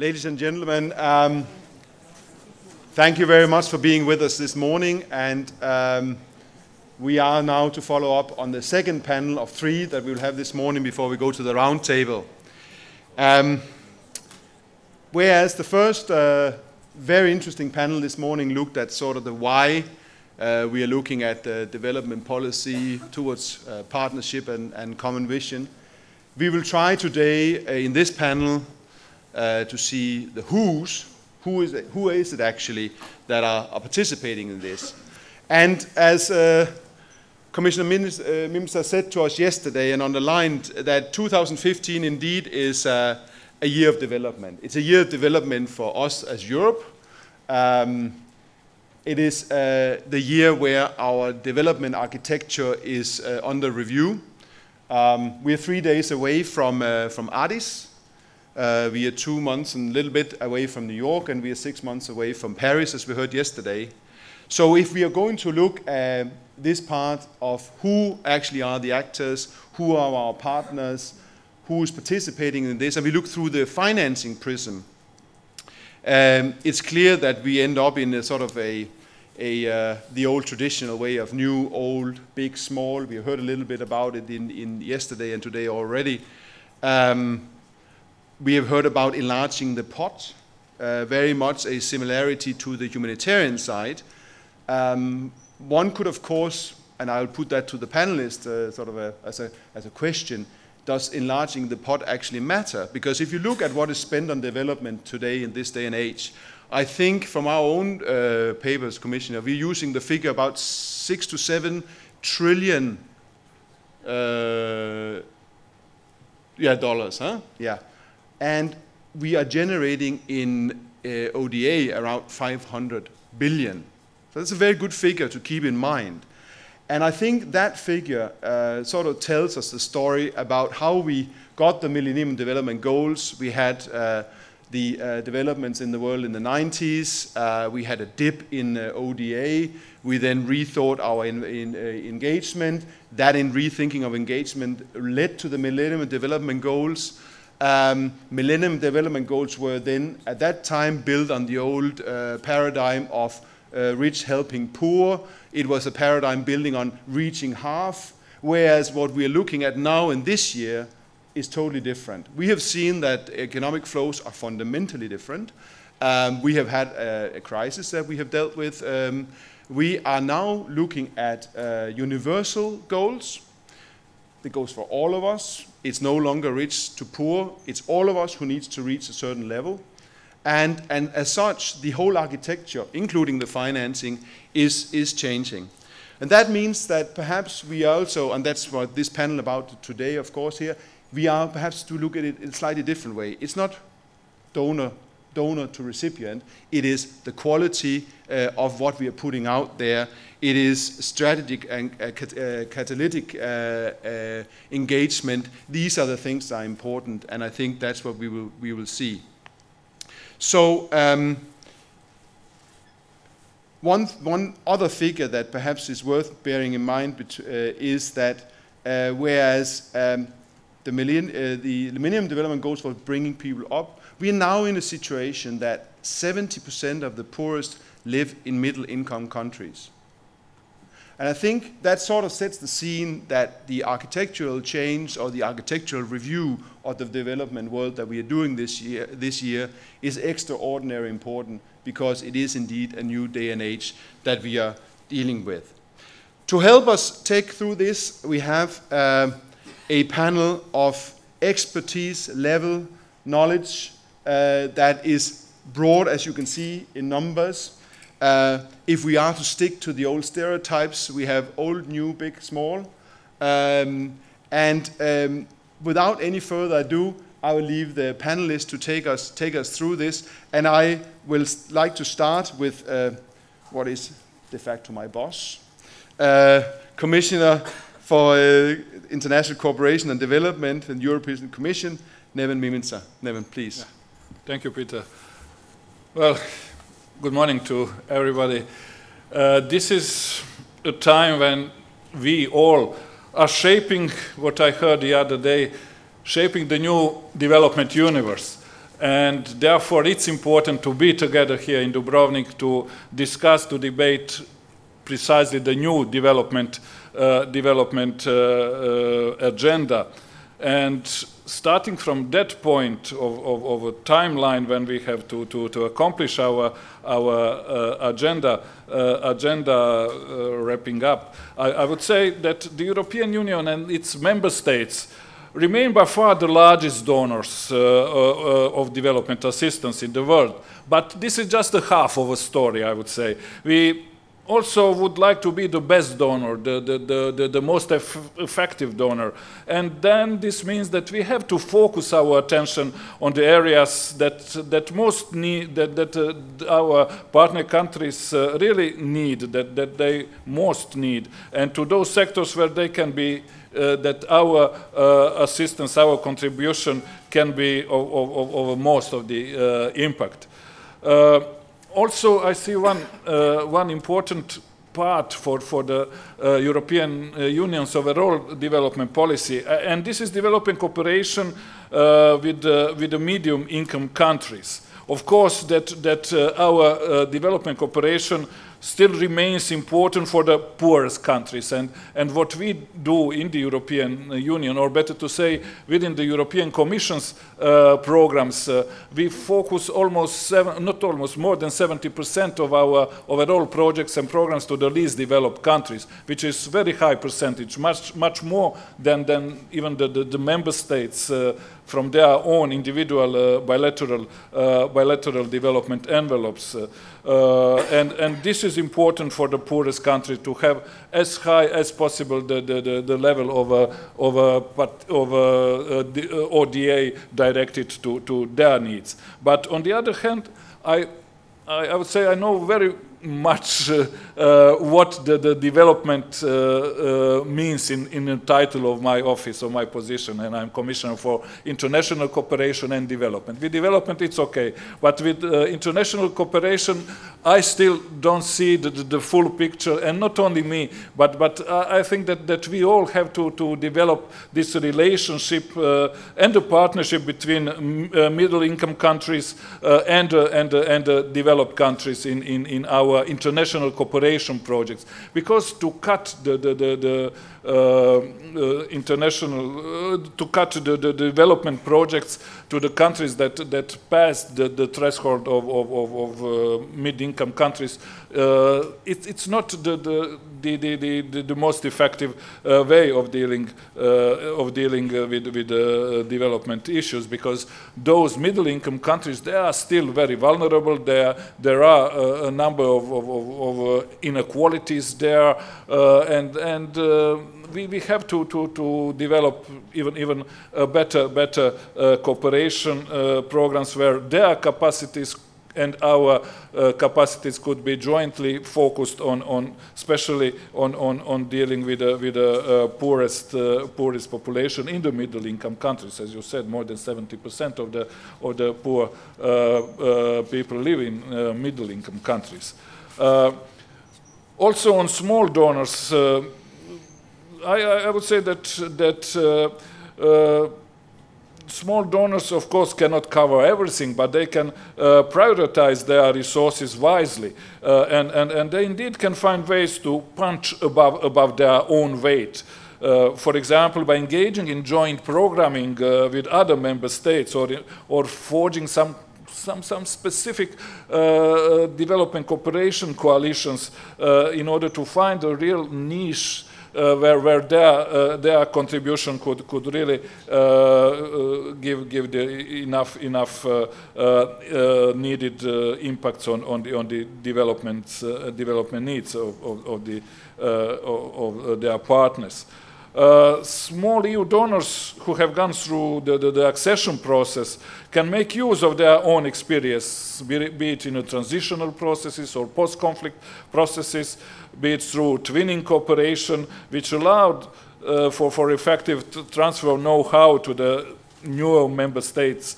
Ladies and gentlemen, thank you very much for being with us this morning, and we are now to follow up on the second panel of 3 that we'll have this morning before we go to the round table. Whereas the first very interesting panel this morning looked at sort of the why we are looking at development policy towards partnership and common vision, we will try today in this panel to see the who's. Who is it actually that are participating in this? And as Commissioner Mimica said to us yesterday and underlined that 2015 indeed is a year of development. It's a year of development for us as Europe. It is the year where our development architecture is under review. We are 3 days away from Addis. We are 2 months and a little bit away from New York, and we are 6 months away from Paris, as we heard yesterday. So if we are going to look at this part of who actually are the actors, who are our partners, who is participating in this, and we look through the financing prism, it's clear that we end up in a sort of the old traditional way of new, old, big, small. We heard a little bit about it in yesterday and today already. We have heard about enlarging the pot, very much a similarity to the humanitarian side. One could, of course, and I'll put that to the panelists sort of as a question, does enlarging the pot actually matter? Because if you look at what is spent on development today in this day and age, I think from our own papers, Commissioner, we're using the figure about 6 to 7 trillion dollars, huh? Yeah. And we are generating in ODA around 500 billion. So that's a very good figure to keep in mind. And I think that figure sort of tells us the story about how we got the Millennium Development Goals. We had the developments in the world in the 90s. We had a dip in ODA. We then rethought our engagement. That in rethinking of engagement led to the Millennium Development Goals. Millennium Development Goals were then, at that time, built on the old paradigm of rich helping poor. It was a paradigm building on reaching half, whereas what we are looking at now in this year is totally different. We have seen that economic flows are fundamentally different. We have had a crisis that we have dealt with. We are now looking at universal goals. It goes for all of us. It's no longer rich to poor. It's all of us who needs to reach a certain level. And as such, the whole architecture, including the financing, is changing. And that means that perhaps we also, and that's what this panel about today, of course, here, we are perhaps to look at it in a slightly different way. It's not donor to recipient. It is the quality of what we are putting out there. It is strategic and catalytic engagement. These are the things that are important, and I think that's what we will see. So one other figure that perhaps is worth bearing in mind is that whereas the Millennium Development Goals for bringing people up, we are now in a situation that 70% of the poorest live in middle-income countries. And I think that sort of sets the scene that the architectural change or the architectural review of the development world that we are doing this year is extraordinarily important, because it is indeed a new day and age that we are dealing with. To help us take through this, we have a panel of expertise level knowledge that is broad, as you can see, in numbers. If we are to stick to the old stereotypes, we have old, new, big, small. Without any further ado, I will leave the panelists to take us through this. And I will like to start with what is de facto my boss, Commissioner for International Cooperation and Development and European Commission, Neven Mimica. Neven, please. Yeah. Thank you, Peter. Well, good morning to everybody. This is a time when we all are shaping what I heard the other day, shaping the new development universe. And therefore, it's important to be together here in Dubrovnik to discuss, to debate precisely the new development agenda. And starting from that point of a timeline when we have to accomplish our agenda wrapping up, I would say that the European Union and its member states remain by far the largest donors of development assistance in the world. But this is just a half of a story, I would say. We also would like to be the best donor, the most effective donor. And then this means that we have to focus our attention on the areas that most need, that our partner countries really need, that they most need, and to those sectors where they can be that our assistance, our contribution can be of most of the impact. Also, I see one important part for the European Union's overall development policy, and this is developing cooperation with the medium-income countries. Of course, that our development cooperation still remains important for the poorest countries, and what we do in the European Union, or better to say, within the European Commission's programs, we focus more than 70% of our overall projects and programs to the least developed countries, which is very high percentage, much more than even the member states from their own individual bilateral development envelopes. And this is important for the poorest country to have as high as possible the level of ODA directed to their needs. But on the other hand, I would say I know very much what the development means in the title of my office or my position, and I'm Commissioner for International Cooperation and Development. With development it's okay, but with international cooperation I still don't see the full picture, and not only me, but I think that we all have to develop this relationship and the partnership between middle-income countries and developed countries in our international cooperation projects, because to cut the development projects to the countries that pass the threshold of mid-income countries, it's not the most effective way of dealing with development issues, because those middle-income countries, they are still very vulnerable. There are a number of inequalities there, and we have to develop even better cooperation programs where their capacities and our capacities could be jointly focused on especially on dealing with the poorest population in the middle-income countries. As you said, more than 70% of the poor people live in middle-income countries. Also, on small donors, I would say that small donors, of course, cannot cover everything, but they can prioritize their resources wisely, and they indeed can find ways to punch above their own weight. For example, by engaging in joint programming with other member states, or forging some specific development cooperation coalitions in order to find a real niche where their contribution could really give the enough needed impacts on the development needs of their partners. Small EU donors who have gone through the accession process can make use of their own experience, be it in transitional processes or post-conflict processes, be it through twinning cooperation, which allowed for effective transfer of know-how to the newer member states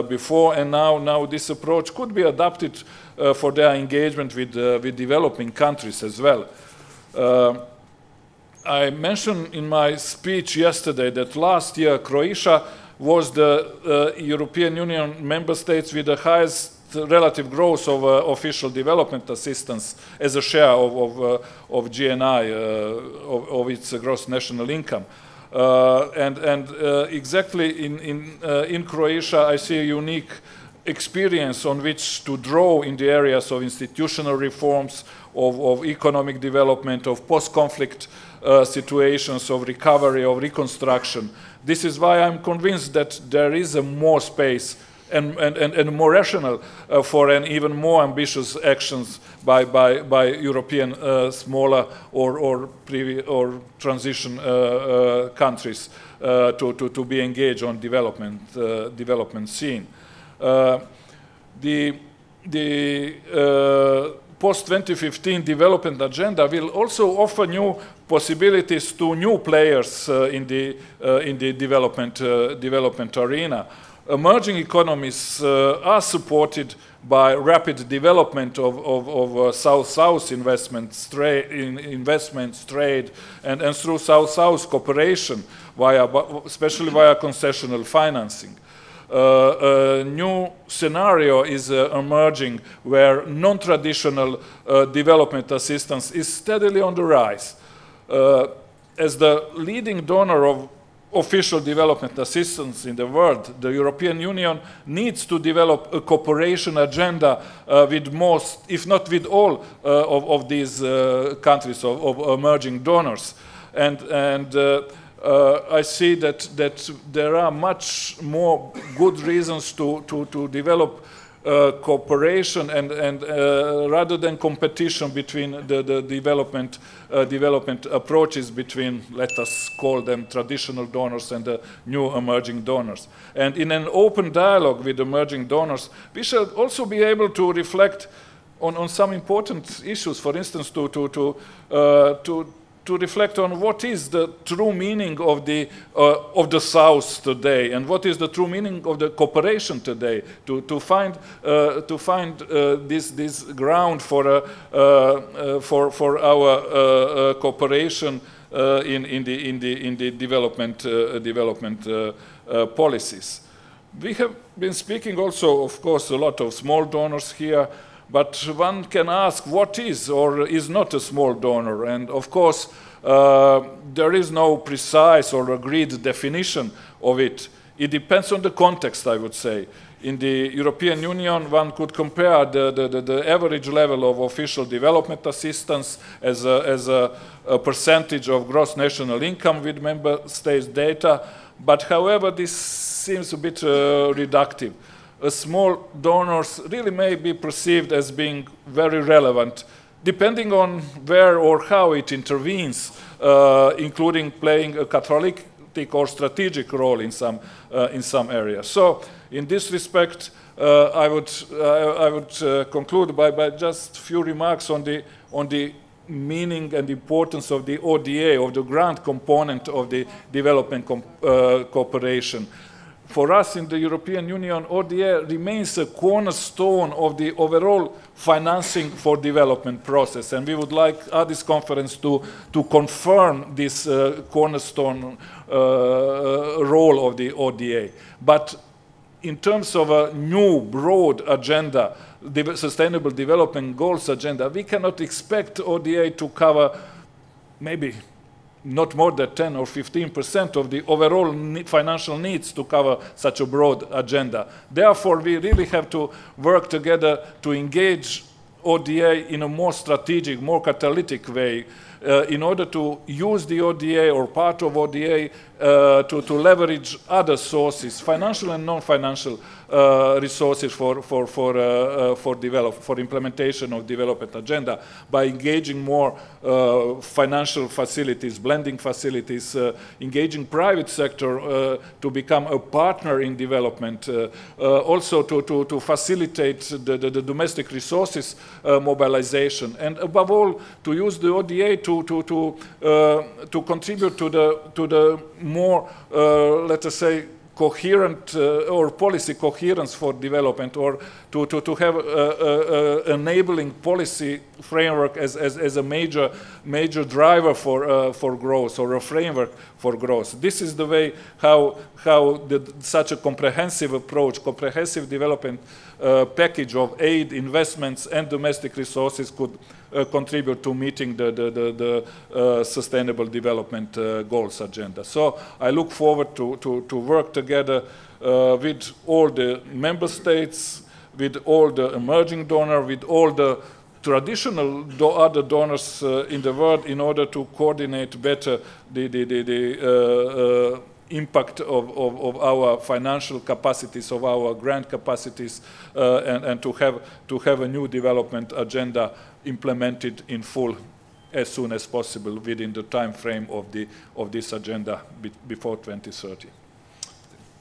before, and now this approach could be adapted for their engagement with developing countries as well. I mentioned in my speech yesterday that last year Croatia was the European Union member states with the highest relative growth of official development assistance as a share of GNI, of its gross national income. Exactly in Croatia, I see a unique experience on which to draw in the areas of institutional reforms, of economic development, of post-conflict situations, of recovery, of reconstruction. This is why I'm convinced that there is a more space and more rational for an even more ambitious actions by European smaller or transition countries to be engaged on development scene. The post-2015 development agenda will also offer new possibilities to new players in the development arena. Emerging economies are supported by rapid development of South-South investments, trade, and through South-South cooperation, especially via concessional financing. A new scenario is emerging where non-traditional development assistance is steadily on the rise. As the leading donor of official development assistance in the world, the European Union needs to develop a cooperation agenda with most, if not with all, of these countries, of emerging donors. I see that there are much more good reasons to develop cooperation and rather than competition between the development approaches between, let us call them, traditional donors and the new emerging donors. And in an open dialogue with emerging donors, we shall also be able to reflect on some important issues. For instance, to reflect on what is the true meaning of the South today, and what is the true meaning of the cooperation today, to find this ground for our cooperation in the development policies. We have been speaking also, of course, a lot of small donors here. But one can ask what is or is not a small donor. And of course, there is no precise or agreed definition of it. It depends on the context, I would say. In the European Union, one could compare the average level of official development assistance as a percentage of gross national income with member states' data. But however, this seems a bit reductive. Small donors really may be perceived as being very relevant, depending on where or how it intervenes, including playing a catalytic or strategic role in some areas. So, in this respect, I would conclude by just a few remarks on the meaning and importance of the ODA, of the grant component of the development cooperation. For us in the European Union, ODA remains a cornerstone of the overall financing for development process. And we would like at this conference to confirm this cornerstone role of the ODA. But in terms of a new broad agenda, the Sustainable Development Goals agenda, we cannot expect ODA to cover maybe not more than 10 or 15% of the overall financial needs to cover such a broad agenda. Therefore, we really have to work together to engage ODA in a more strategic, more catalytic way in order to use the ODA or part of ODA to leverage other sources, financial and non-financial resources for implementation of development agenda by engaging more financial facilities, blending facilities, engaging private sector to become a partner in development, also to facilitate the domestic resources mobilization, and above all to use the ODA to contribute to the more, let us say, coherent or policy coherence for development, or to have enabling policy framework as a major driver for growth, or a framework for growth. This is the way how such a comprehensive approach, comprehensive development package of aid, investments, and domestic resources could contribute to meeting the sustainable development goals agenda. So I look forward to work together with all the member states, with all the emerging donors, with all the traditional other donors in the world, in order to coordinate better the impact of our financial capacities, of our grant capacities, and to have a new development agenda implemented in full as soon as possible within the time frame of this agenda before 2030.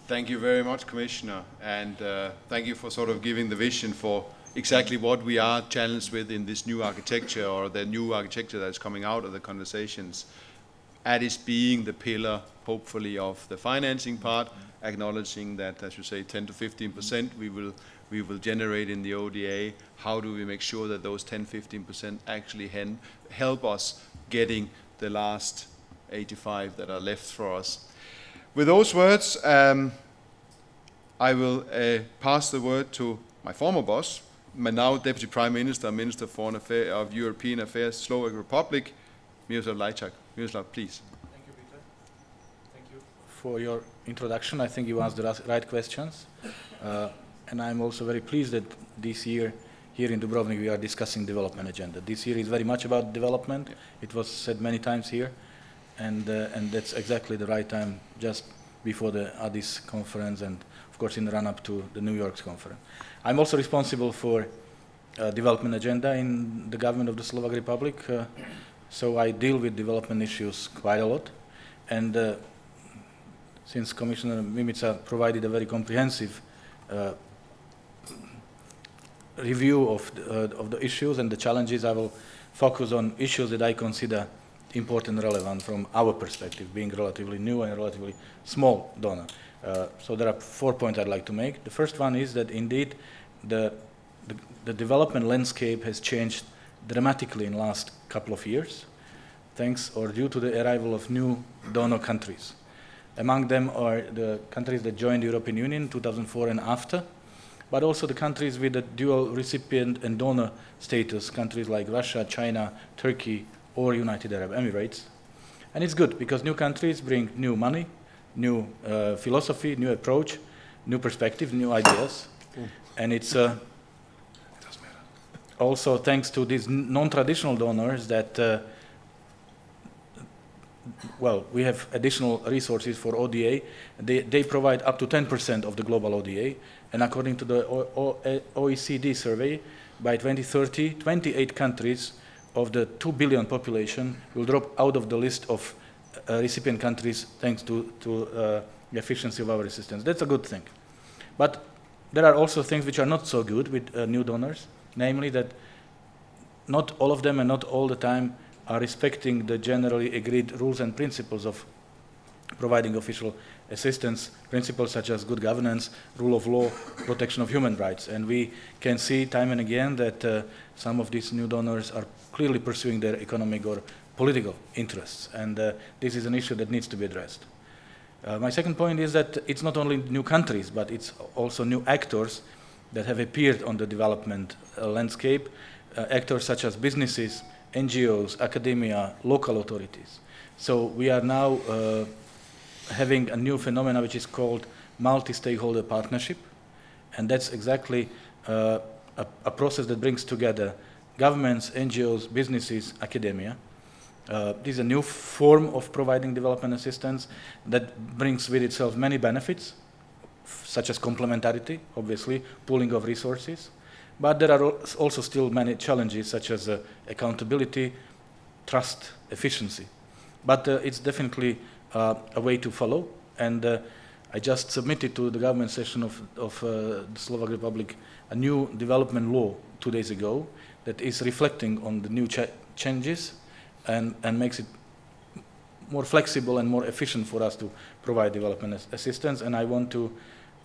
Thank you very much, Commissioner, and thank you for sort of giving the vision for exactly what we are challenged with in this new architecture, or the new architecture that's coming out of the conversations, ADIS being the pillar, hopefully, of the financing part, acknowledging that, as you say, 10 to 15% we will generate in the ODA. How do we make sure that those 10-15% actually help us getting the last 85 that are left for us? With those words, I will pass the word to my former boss, my now Deputy Prime Minister, Minister of European Affairs, Slovak Republic, Miroslav Lajčák. Miroslav, please. Thank you, Peter. Thank you for your introduction. I think you asked the right questions. And I'm also very pleased that this year, here in Dubrovnik, we are discussing development agenda. This year is very much about development. It was said many times here. And that's exactly the right time, just before the Addis conference, and of course in the run-up to the New York conference. I'm also responsible for development agenda in the government of the Slovak Republic, so I deal with development issues quite a lot. And since Commissioner Mimica provided a very comprehensive review of the issues and the challenges, I will focus on issues that I consider important and relevant from our perspective, being relatively new and relatively small donor. So there are 4 points I'd like to make. The first one is that indeed the development landscape has changed dramatically in the last couple of years, thanks or due to the arrival of new donor countries. Among them are the countries that joined the European Union in 2004 and after, but also the countries with a dual recipient and donor status, countries like Russia, China, Turkey, or United Arab Emirates. And it's good because new countries bring new money, new philosophy, new approach, new perspective, new ideas. And it's also thanks to these non-traditional donors that, well, we have additional resources for ODA. They provide up to 10% of the global ODA. And according to the OECD survey, by 2030, 28 countries of the 2 billion population will drop out of the list of recipient countries thanks to the efficiency of our assistance. That's a good thing. But there are also things which are not so good with new donors, namely that not all of them and not all the time are respecting the generally agreed rules and principles of providing official assistance, principles such as good governance, rule of law, protection of human rights. And we can see time and again that some of these new donors are clearly pursuing their economic or political interests. And this is an issue that needs to be addressed. My second point is that it's not only new countries, but it's also new actors that have appeared on the development landscape, actors such as businesses, NGOs, academia, local authorities. So we are now having a new phenomenon which is called multi-stakeholder partnership, and that's exactly a process that brings together governments, NGOs, businesses, academia. This is a new form of providing development assistance that brings with itself many benefits, such as complementarity, obviously, pooling of resources, but there are also still many challenges such as accountability, trust, efficiency. But it's definitely a way to follow, and I just submitted to the government session of the Slovak Republic a new development law 2 days ago that is reflecting on the new changes and makes it more flexible and more efficient for us to provide development assistance. And I want to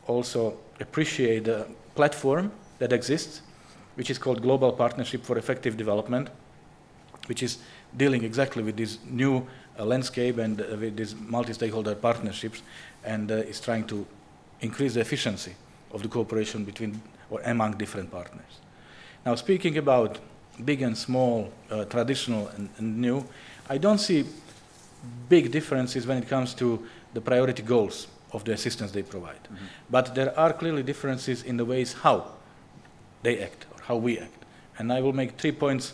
also appreciate the platform that exists, which is called Global Partnership for Effective Development, which is dealing exactly with this new landscape and with these multi-stakeholder partnerships, and is trying to increase the efficiency of the cooperation between or among different partners. Now, speaking about big and small, traditional and new, I don't see big differences when it comes to the priority goals of the assistance they provide. Mm-hmm. But there are clearly differences in the ways how they act or how we act. And I will make 3 points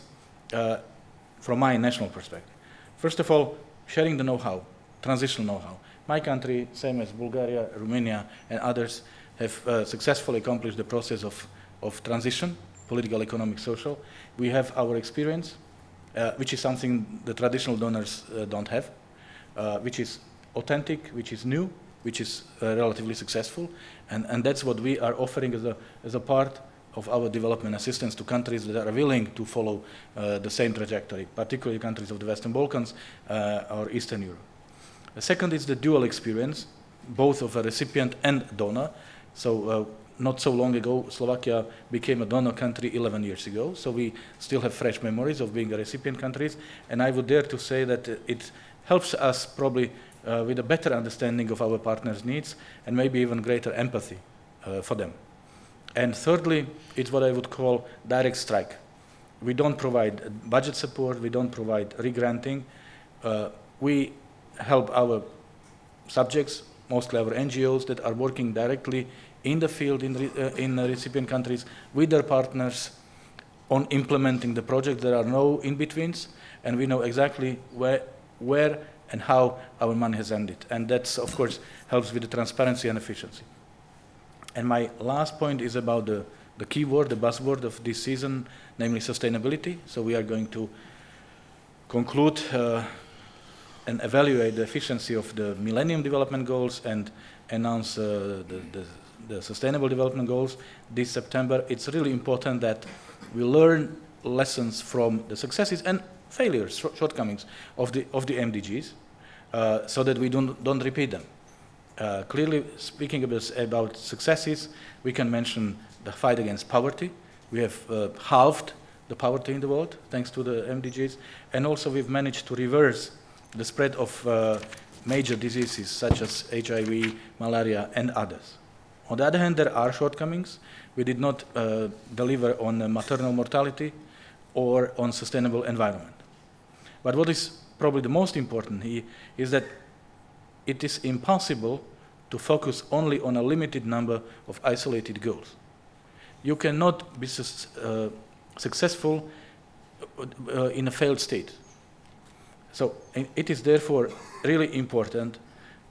from my national perspective. First of all, sharing the know-how, transitional know-how. My country, same as Bulgaria, Romania, and others, have successfully accomplished the process of transition, political, economic, social. We have our experience, which is something the traditional donors don't have, which is authentic, which is new, which is relatively successful, and that's what we are offering as a part of our development assistance to countries that are willing to follow the same trajectory, particularly countries of the Western Balkans or Eastern Europe. The second is the dual experience, both of a recipient and donor. So not so long ago, Slovakia became a donor country 11 years ago, so we still have fresh memories of being a recipient countries, and I would dare to say that it helps us probably with a better understanding of our partners' needs and maybe even greater empathy for them. And thirdly, it's what I would call direct strike. We don't provide budget support, we don't provide regranting. We help our subjects, mostly our NGOs that are working directly in the field in the recipient countries with their partners on implementing the project. There are no in-betweens, and we know exactly where and how our money has ended. And that, of course, helps with the transparency and efficiency. And my last point is about the key word, the buzzword of this season, namely sustainability. So we are going to conclude and evaluate the efficiency of the Millennium Development Goals and announce the Sustainable Development Goals this September. It's really important that we learn lessons from the successes and failures, shortcomings of the MDGs, so that we don't repeat them. Clearly, speaking about successes, we can mention the fight against poverty. We have halved the poverty in the world thanks to the MDGs, and also we've managed to reverse the spread of major diseases such as HIV, malaria, and others. On the other hand, there are shortcomings. We did not deliver on maternal mortality or on sustainable environment. But what is probably the most important here is that it is impossible to focus only on a limited number of isolated goals. You cannot be successful in a failed state. So it is therefore really important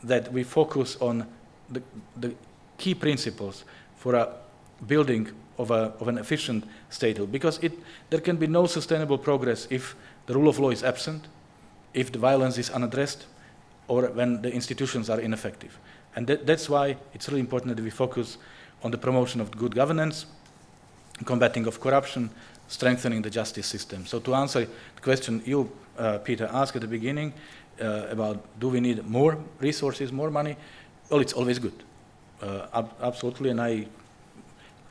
that we focus on the key principles for a building of an efficient statehood, because there can be no sustainable progress if the rule of law is absent, if the violence is unaddressed, or when the institutions are ineffective. And that's why it's really important that we focus on the promotion of good governance, combating of corruption, strengthening the justice system. So to answer the question you, Peter, asked at the beginning about do we need more resources, more money, well, it's always good. Absolutely, and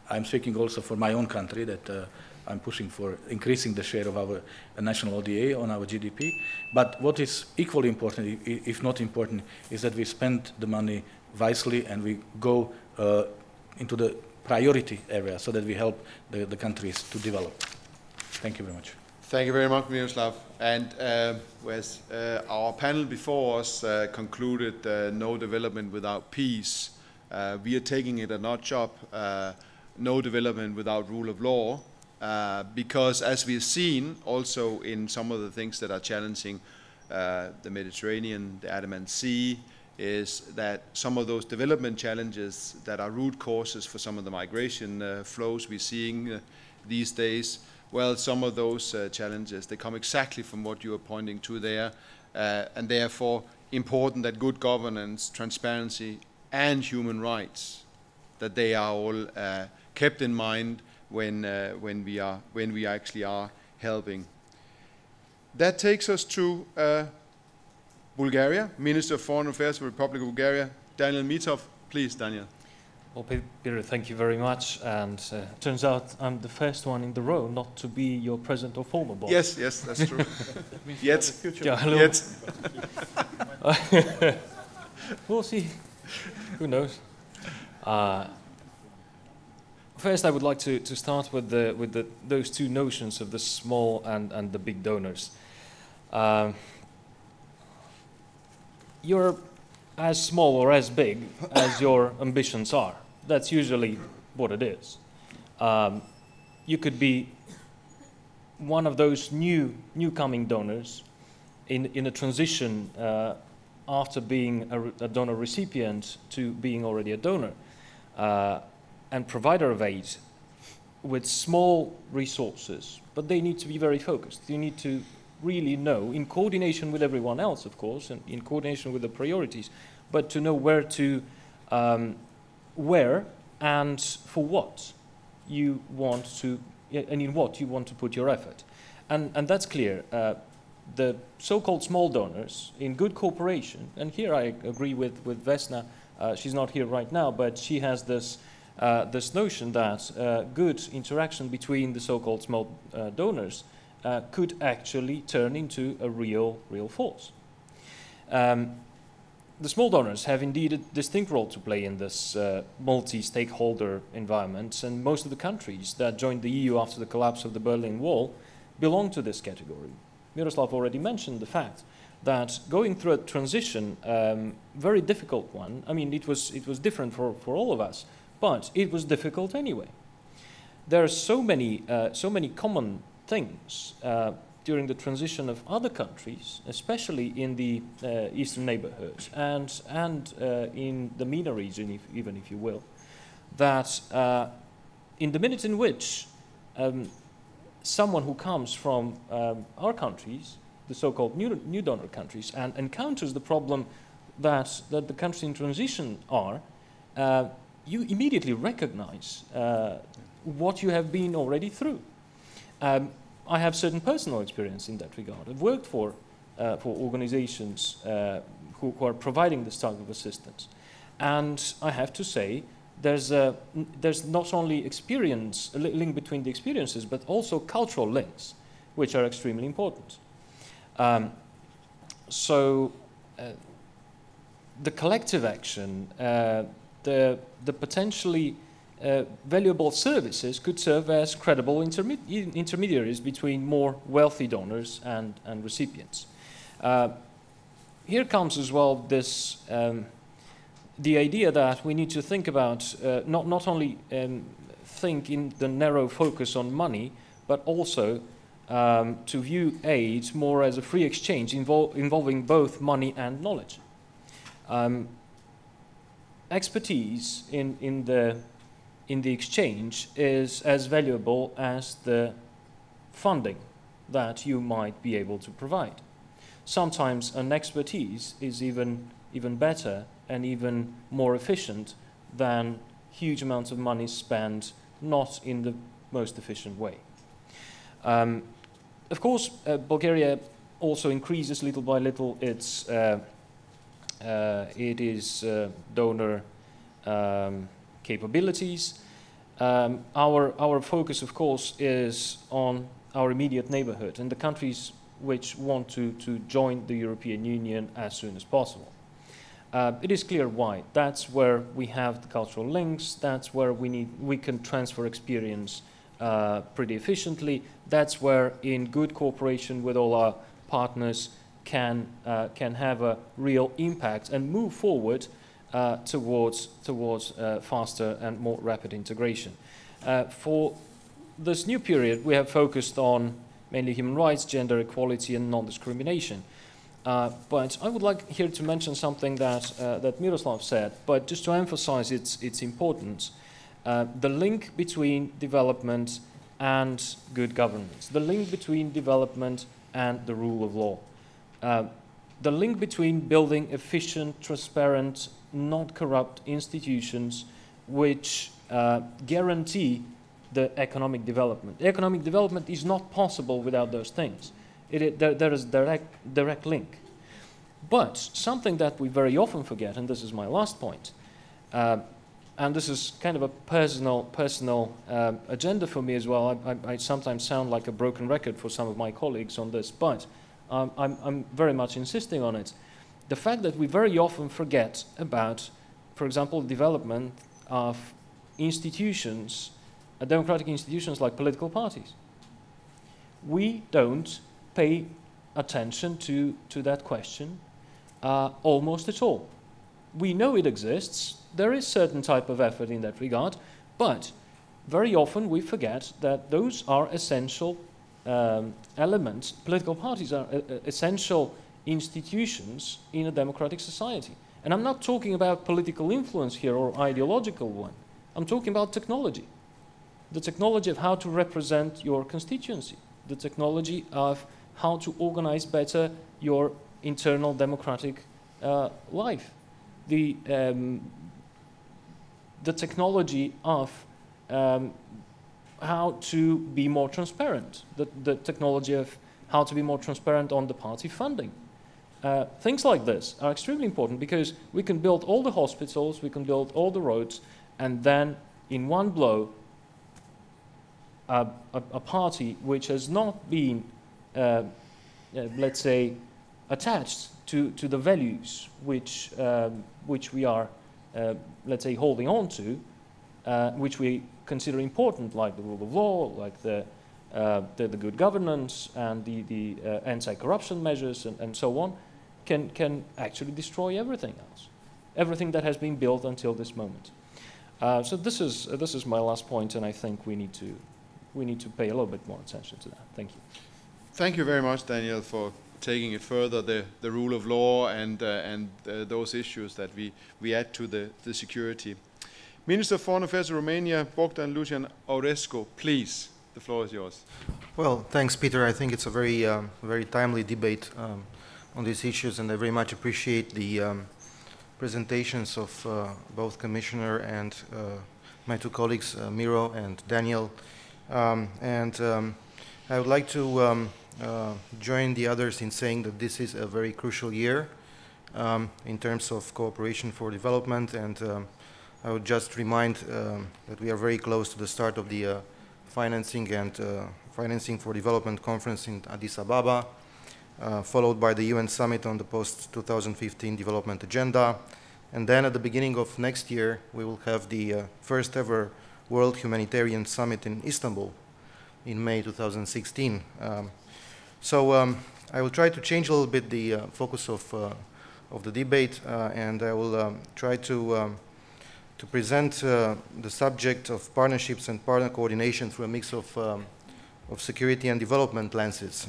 I'm speaking also for my own country that I'm pushing for increasing the share of our national ODA on our GDP. But what is equally important, if not important, is that we spend the money wisely and we go into the priority area so that we help the countries to develop. Thank you very much. Thank you very much, Miroslav. And as our panel before us concluded, no development without peace, we are taking it a notch up, no development without rule of law, because as we've seen also in some of the things that are challenging the Mediterranean, the Andaman Sea, is that some of those development challenges that are root causes for some of the migration flows we're seeing these days, well, some of those challenges, they come exactly from what you are pointing to there, and therefore important that good governance, transparency, and human rights, that they are all kept in mind when we actually are helping. That takes us to Bulgaria, Minister of Foreign Affairs for the Republic of Bulgaria, Daniel Mitov. Please, Daniel. Well, Peter, thank you very much. And turns out I'm the first one in the row not to be your present or former boss. Yes, yes, that's true. Yet. Yeah, Yet. We'll see. Who knows? First, I would like to start with those two notions of the small and the big donors. You're as small or as big as your ambitions are. That's usually what it is. You could be one of those new-coming donors in a transition after being a donor recipient to being already a donor and provider of aid with small resources, but they need to be very focused. You need to really know, in coordination with everyone else, of course, and in coordination with the priorities, but to know where and for what you want to, and in what you want to put your effort. And that's clear. The so-called small donors, in good cooperation, and here I agree with Vesna, she's not here right now, but she has this notion that good interaction between the so-called small donors could actually turn into a real force. The small donors have indeed a distinct role to play in this multi-stakeholder environment, and most of the countries that joined the EU after the collapse of the Berlin Wall belong to this category. Miroslav already mentioned the fact that going through a transition, very difficult one, I mean, it was different for all of us, but it was difficult anyway. There are so many common things during the transition of other countries, especially in the eastern neighborhoods and in the MENA region, even if you will, that in the minute in which someone who comes from our countries, the so-called new donor countries, and encounters the problem that the countries in transition are, you immediately recognize what you have been already through. I have certain personal experience in that regard. I've worked for organizations who are providing this type of assistance, and I have to say there's not only experience, a link between the experiences, but also cultural links, which are extremely important. So the collective action, the potentially valuable services could serve as credible intermediaries between more wealthy donors and recipients. Here comes as well this the idea that we need to think about not only think in the narrow focus on money, but also to view aid more as a free exchange involving both money and knowledge. Expertise in the exchange is as valuable as the funding that you might be able to provide. Sometimes an expertise is even better and even more efficient than huge amounts of money spent not in the most efficient way. Of course, Bulgaria also increases little by little its donor capabilities. Our focus, of course, is on our immediate neighborhood and the countries which want to join the European Union as soon as possible. It is clear why. That's where we have the cultural links. That's where we can transfer experience pretty efficiently. That's where, in good cooperation with all our partners, can have a real impact and move forward towards faster and more rapid integration. For this new period, we have focused on mainly human rights, gender equality, and non-discrimination. But I would like here to mention something that Miroslav said, but just to emphasize its importance. The link between development and good governance, the link between development and the rule of law, the link between building efficient, transparent, not corrupt institutions which guarantee the economic development. Economic development is not possible without those things. There is direct link. But something that we very often forget, and this is my last point, and this is kind of a personal agenda for me as well. I sometimes sound like a broken record for some of my colleagues on this, but I'm very much insisting on it. The fact that we very often forget about, for example, development of institutions, democratic institutions like political parties. We don't pay attention to that question almost at all. We know it exists. There is certain type of effort in that regard, but very often we forget that those are essential elements. Political parties are essential institutions in a democratic society. And I'm not talking about political influence here or ideological one. I'm talking about technology. The technology of how to represent your constituency. The technology of how to organize better your internal democratic life. The technology of how to be more transparent. The technology of how to be more transparent on the party funding. Things like this are extremely important because we can build all the hospitals, we can build all the roads, and then in one blow, a party which has not been, let's say, attached to the values which we are, let's say, holding on to, which we consider important, like the rule of law, like the good governance and the anti-corruption measures and so on, can actually destroy everything else, everything that has been built until this moment. So this is my last point, and I think we need to pay a little bit more attention to that. Thank you. Thank you very much, Daniel, for taking it further, the rule of law and those issues that we add to the security. Minister of Foreign Affairs of Romania, Bogdan Lucian Aurescu, please, the floor is yours. Well, thanks, Peter. I think it's a very timely debate on these issues, and I very much appreciate the presentations of both Commissioner and my two colleagues, Miro and Daniel. I would like to join the others in saying that this is a very crucial year in terms of cooperation for development, and I would just remind that we are very close to the start of the Financing for Development Conference in Addis Ababa, followed by the UN Summit on the post-2015 development agenda. And then at the beginning of next year, we will have the first ever World Humanitarian Summit in Istanbul in May 2016. I will try to change a little bit the focus of the debate, and I will try to present the subject of partnerships and partner coordination through a mix of security and development lenses.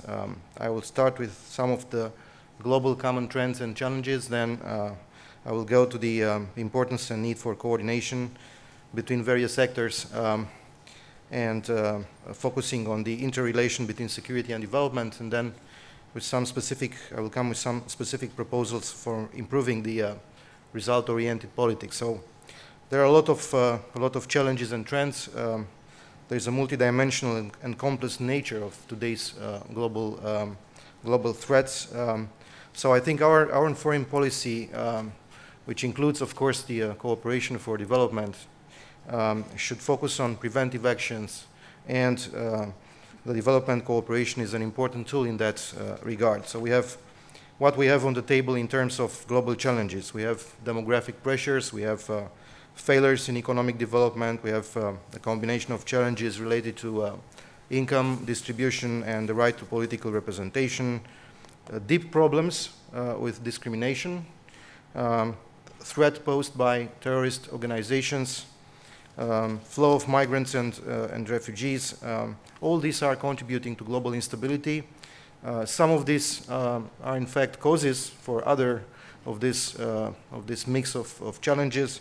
I will start with some of the global common trends and challenges, then I will go to the importance and need for coordination between various sectors, and focusing on the interrelation between security and development, and then with some specific, I will come with some specific proposals for improving the result-oriented politics. So there are a lot of challenges and trends. There's a multidimensional and complex nature of today's global threats. So I think our foreign policy, which includes, of course, the cooperation for development, should focus on preventive actions, and the development cooperation is an important tool in that regard. So we have what we have on the table in terms of global challenges. We have demographic pressures, we have failures in economic development, we have a combination of challenges related to income distribution and the right to political representation, deep problems with discrimination, threat posed by terrorist organizations, flow of migrants and refugees. All these are contributing to global instability. Some of these are in fact causes for other of this mix of challenges.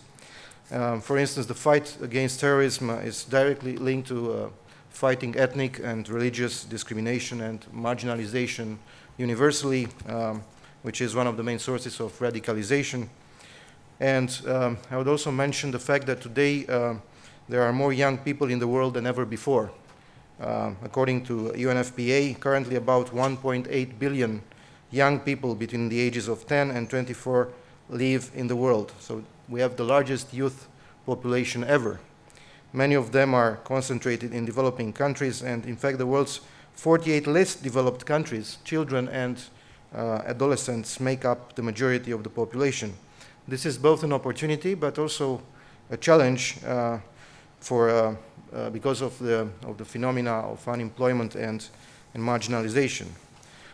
For instance, the fight against terrorism is directly linked to fighting ethnic and religious discrimination and marginalization universally, which is one of the main sources of radicalization. And I would also mention the fact that today there are more young people in the world than ever before. According to UNFPA, currently about 1.8 billion young people between the ages of 10 and 24 live in the world. So we have the largest youth population ever. Many of them are concentrated in developing countries, and in fact the world's 48 less developed countries, children and adolescents make up the majority of the population. This is both an opportunity but also a challenge because of the phenomena of unemployment and marginalization.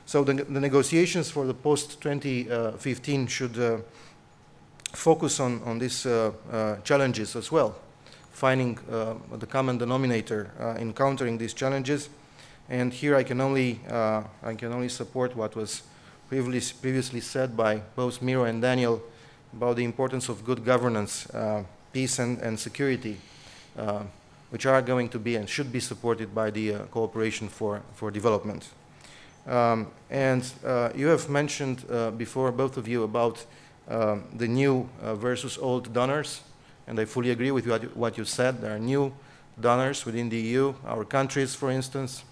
So the negotiations for the post-2015 should focus on these challenges as well, finding the common denominator in countering these challenges. And here I can only support what was previously said by both Miro and Daniel about the importance of good governance, peace and security, which are going to be and should be supported by the cooperation for development. And you have mentioned before, both of you, about the new versus old donors, and I fully agree with what you said. There are new donors within the EU, our countries, for instance.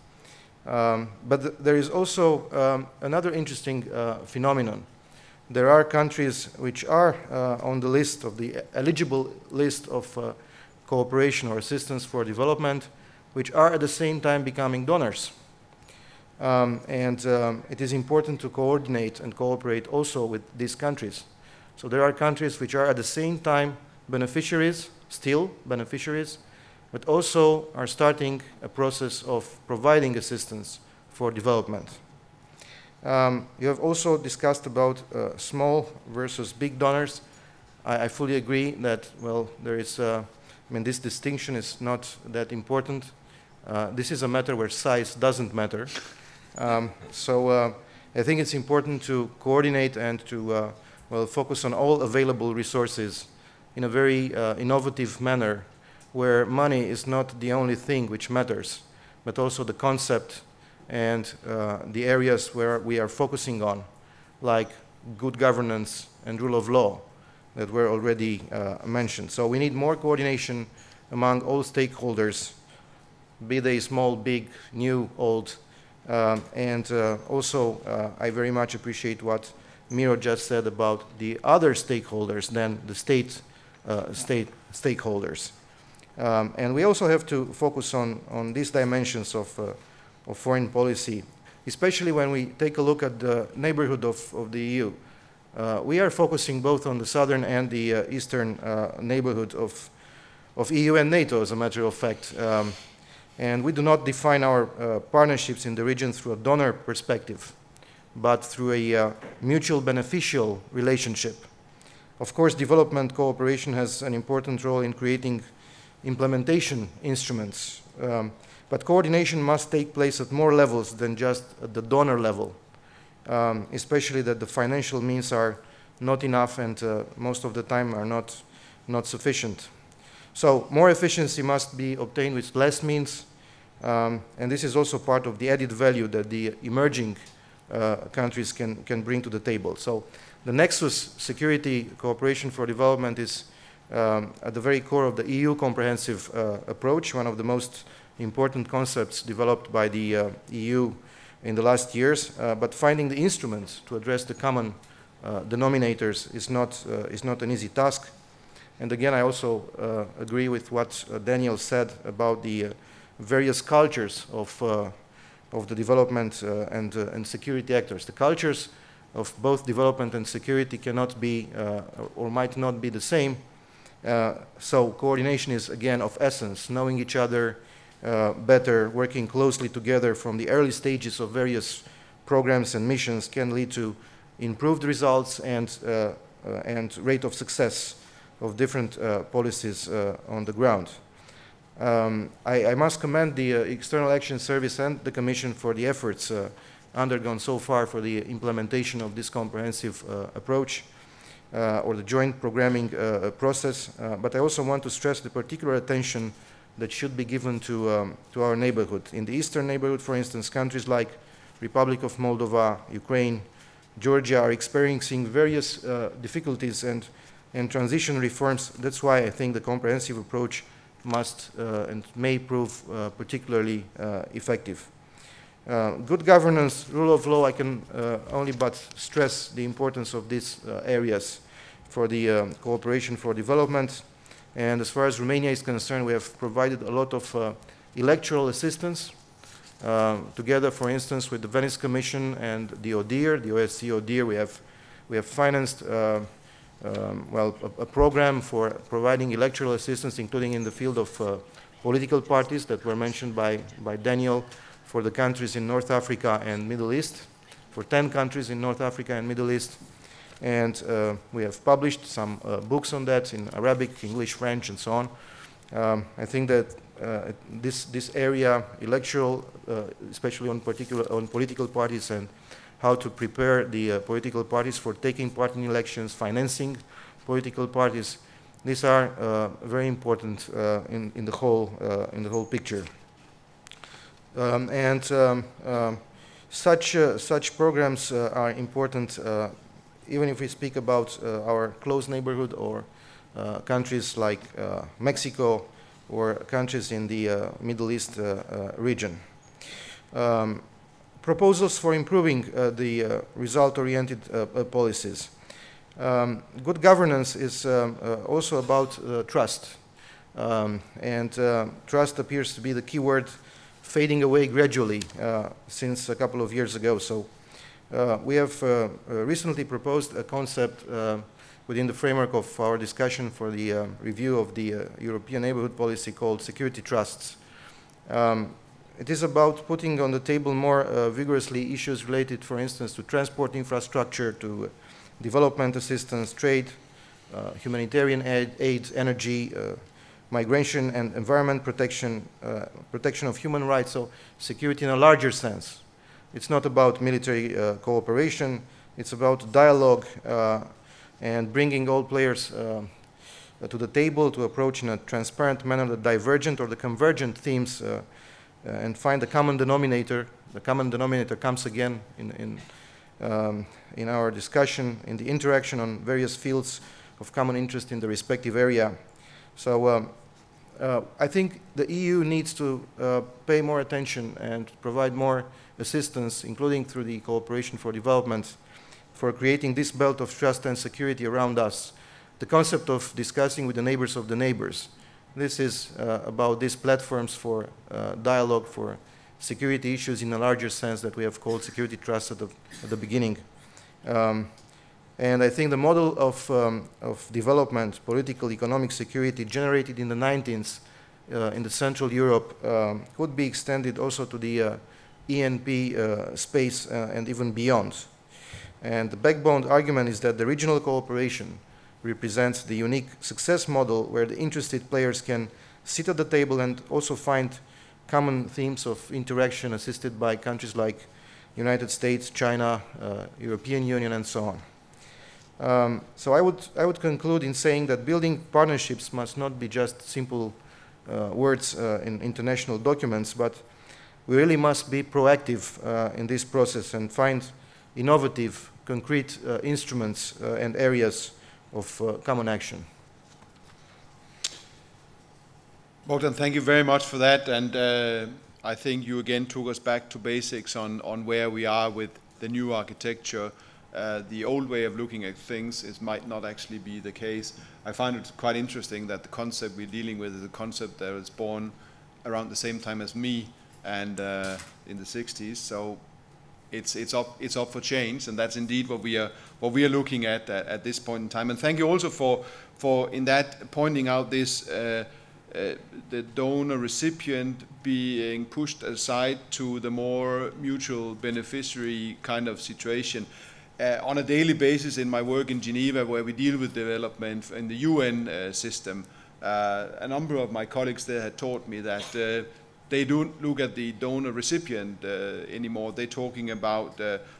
But there is also another interesting phenomenon. There are countries which are on the list of the eligible list of cooperation or assistance for development, which are at the same time becoming donors. It is important to coordinate and cooperate also with these countries. So there are countries which are at the same time beneficiaries, still beneficiaries, but also are starting a process of providing assistance for development. You have also discussed about small versus big donors. I fully agree that, well, there is, this distinction is not that important. This is a matter where size doesn't matter. I think it's important to coordinate and to focus on all available resources in a very innovative manner, where money is not the only thing which matters, but also the concept and the areas where we are focusing on, like good governance and rule of law that were already mentioned. So we need more coordination among all stakeholders, be they small, big, new, old. Also, I very much appreciate what Miro just said about the other stakeholders than the state stakeholders. And we also have to focus on these dimensions of foreign policy, especially when we take a look at the neighborhood of the EU. We are focusing both on the southern and the eastern neighborhood of EU and NATO, as a matter of fact. And we do not define our partnerships in the region through a donor perspective, but through a mutual beneficial relationship. Of course, development cooperation has an important role in creating implementation instruments, but coordination must take place at more levels than just at the donor level, especially that the financial means are not enough and most of the time are not sufficient. So more efficiency must be obtained with less means, and this is also part of the added value that the emerging countries can bring to the table. So the nexus, security cooperation for development, is at the very core of the EU comprehensive approach, one of the most important concepts developed by the EU in the last years, but finding the instruments to address the common denominators is not an easy task. And again, I also agree with what Daniel said about the various cultures of the development and security actors. The cultures of both development and security cannot be or might not be the same. So coordination is, again, of essence. Knowing each other better, working closely together from the early stages of various programs and missions can lead to improved results and rate of success of different policies on the ground. I must commend the External Action Service and the Commission for the efforts undergone so far for the implementation of this comprehensive approach or the joint programming process. But I also want to stress the particular attention that should be given to our neighborhood. In the eastern neighborhood, for instance, countries like Republic of Moldova, Ukraine, Georgia are experiencing various difficulties and transition reforms. That's why I think the comprehensive approach must and may prove particularly effective. Good governance, rule of law, I can only but stress the importance of these areas for the cooperation for development. And as far as Romania is concerned, we have provided a lot of electoral assistance together, for instance, with the Venice Commission and the ODIHR, the OSCE ODIHR. We have financed well, a program for providing electoral assistance, including in the field of political parties that were mentioned by Daniel, for the countries in North Africa and Middle East, for 10 countries in North Africa and Middle East. And we have published some books on that in Arabic, English, French, and so on. I think that this area, electoral, especially on political parties and how to prepare the political parties for taking part in elections, financing political parties, these are very important in the whole picture. Such programs are important even if we speak about our close neighborhood or countries like Mexico or countries in the Middle East region. Proposals for improving the result-oriented policies. Good governance is also about trust. Trust appears to be the key word fading away gradually since a couple of years ago. So we have recently proposed a concept within the framework of our discussion for the review of the European neighborhood policy called security trusts. It is about putting on the table more vigorously issues related, for instance, to transport infrastructure, to development assistance, trade, humanitarian aid, energy, migration and environment protection, protection of human rights, so security in a larger sense. It's not about military cooperation, it's about dialogue and bringing all players to the table to approach in a transparent manner the divergent or the convergent themes and find a common denominator. The common denominator comes again in our discussion, in the interaction on various fields of common interest in the respective area. So I think the EU needs to pay more attention and provide more assistance, including through the cooperation for development, for creating this belt of trust and security around us. The concept of discussing with the neighbors of the neighbors. This is about these platforms for dialogue, for security issues in a larger sense that we have called security trust at the beginning. And I think the model of development, political, economic security generated in the 19th in the Central Europe could be extended also to the ENP space and even beyond. And the backbone argument is that the regional cooperation represents the unique success model where the interested players can sit at the table and also find common themes of interaction assisted by countries like United States, China, European Union, and so on. So I would conclude in saying that building partnerships must not be just simple words in international documents, but we really must be proactive in this process and find innovative, concrete instruments and areas of common action. Bogdan, thank you very much for that, and I think you again took us back to basics on where we are with the new architecture. The old way of looking at things might not actually be the case. I find it quite interesting that the concept we're dealing with is a concept that was born around the same time as me and in the 60s. So it's up for change, and that's indeed what we are looking at this point in time. And thank you also for in that pointing out this the donor recipient being pushed aside to the more mutual beneficiary kind of situation. On a daily basis in my work in Geneva, where we deal with development in the UN system, a number of my colleagues there had taught me that they don't look at the donor recipient anymore. They're talking about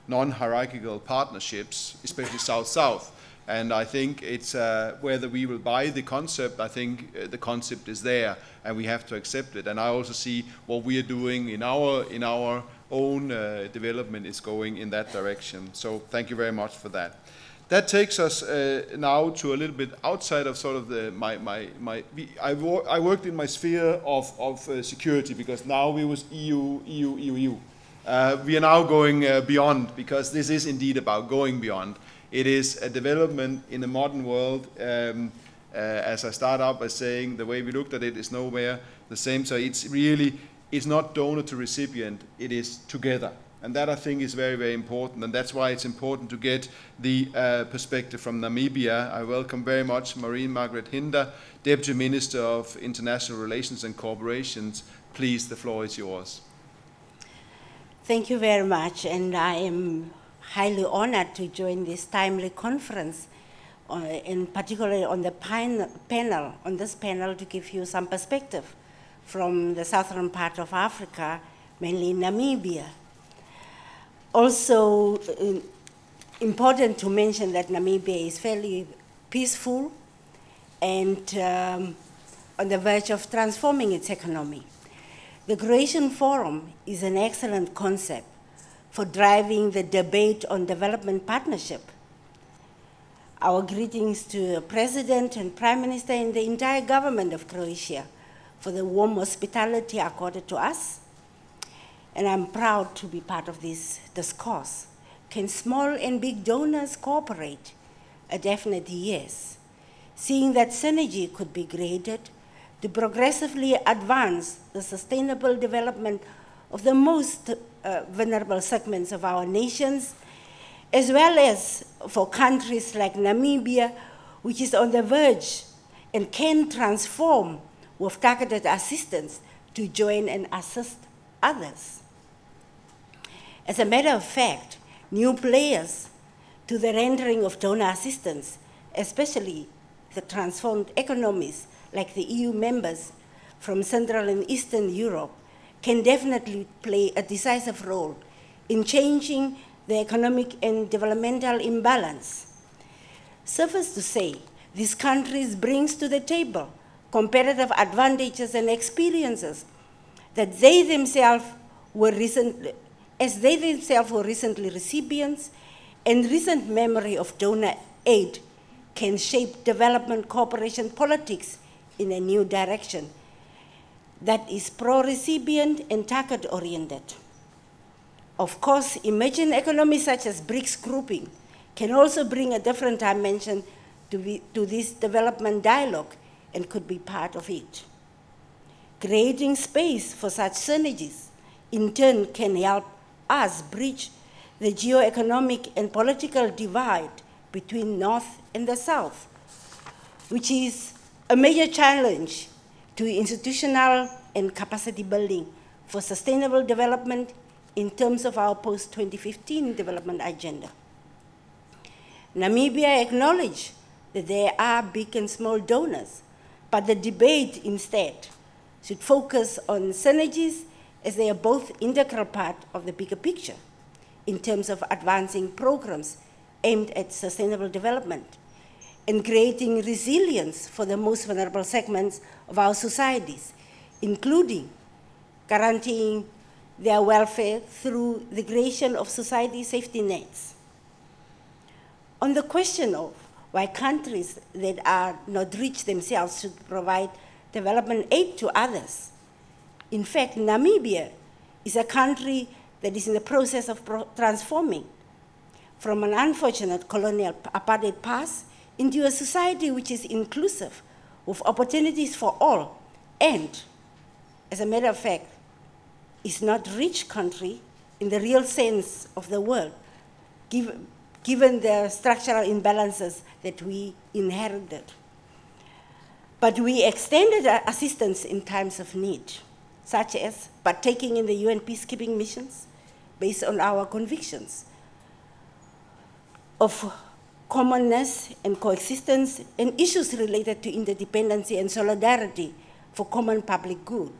non-hierarchical partnerships, especially South-South. And I think it's whether we will buy the concept, I think the concept is there and we have to accept it. And I also see what we are doing in our own development is going in that direction. So thank you very much for that. That takes us now to a little bit outside of sort of the I worked in my sphere of security, because now we was EU. We are now going beyond, because this is indeed about going beyond. It is a development in the modern world. As I start out by saying, the way we looked at it is nowhere the same. So it's really, it's not donor to recipient, it is together. And that, I think, is very, very important. And that's why it's important to get the perspective from Namibia. I welcome very much Maureen Magreth Hinda, Deputy Minister of International Relations and Corporations. Please, the floor is yours. Thank you very much. And I am highly honored to join this timely conference, and particularly on the panel, on this panel, to give you some perspective from the southern part of Africa, mainly Namibia. Also, important to mention that Namibia is fairly peaceful and on the verge of transforming its economy. The Croatian Forum is an excellent concept for driving the debate on development partnership. Our greetings to the President and Prime Minister and the entire government of Croatia for the warm hospitality accorded to us. And I'm proud to be part of this discourse. Can small and big donors cooperate? A definite yes. Seeing that synergy could be created to progressively advance the sustainable development of the most vulnerable segments of our nations, as well as for countries like Namibia, which is on the verge and can transform with targeted assistance to join and assist others. As a matter of fact, new players to the rendering of donor assistance, especially the transformed economies like the EU members from Central and Eastern Europe, can definitely play a decisive role in changing the economic and developmental imbalance. Suffice to say, these countries bring to the table competitive advantages and experiences that they themselves were recently recipients, and recent memory of donor aid can shape development cooperation politics in a new direction that is pro-recipient and target-oriented. Of course, emerging economies such as BRICS grouping can also bring a different dimension to this development dialogue and could be part of it. Creating space for such synergies, in turn, can help us bridge the geo-economic and political divide between North and the South, which is a major challenge to institutional and capacity building for sustainable development in terms of our post-2015 development agenda. Namibia acknowledged that there are big and small donors, but the debate instead should focus on synergies, as they are both integral part of the bigger picture in terms of advancing programs aimed at sustainable development and creating resilience for the most vulnerable segments of our societies, including guaranteeing their welfare through the creation of society safety nets. On the question of why countries that are not rich themselves should provide development aid to others, in fact, Namibia is a country that is in the process of transforming from an unfortunate colonial apartheid past into a society which is inclusive, with opportunities for all, and, as a matter of fact, is not a rich country in the real sense of the word, given the structural imbalances that we inherited. But we extended assistance in times of need, such as partaking in the UN peacekeeping missions based on our convictions of commonness and coexistence and issues related to interdependency and solidarity for common public good.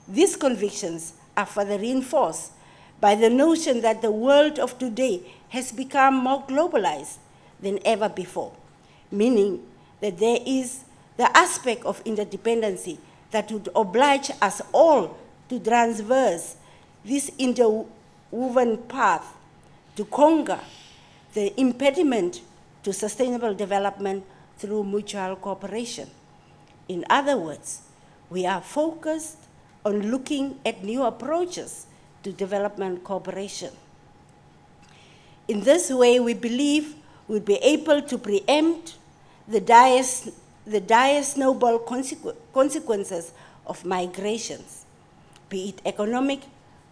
These convictions are further reinforced by the notion that the world of today has become more globalized than ever before, meaning that there is the aspect of interdependency that would oblige us all to traverse this interwoven path to conquer the impediment to sustainable development through mutual cooperation. In other words, we are focused on looking at new approaches to development cooperation. In this way, we believe we'll be able to preempt the dire snowball consequences of migrations, be it economic,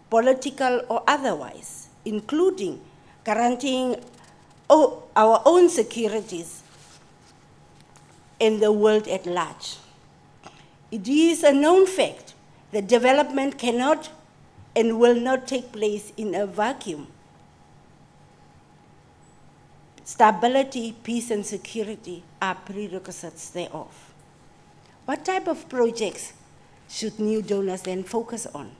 political, or otherwise, including guaranteeing our own securities in the world at large. It is a known fact that development cannot and will not take place in a vacuum. Stability, peace, and security are prerequisites thereof. What type of projects should new donors then focus on?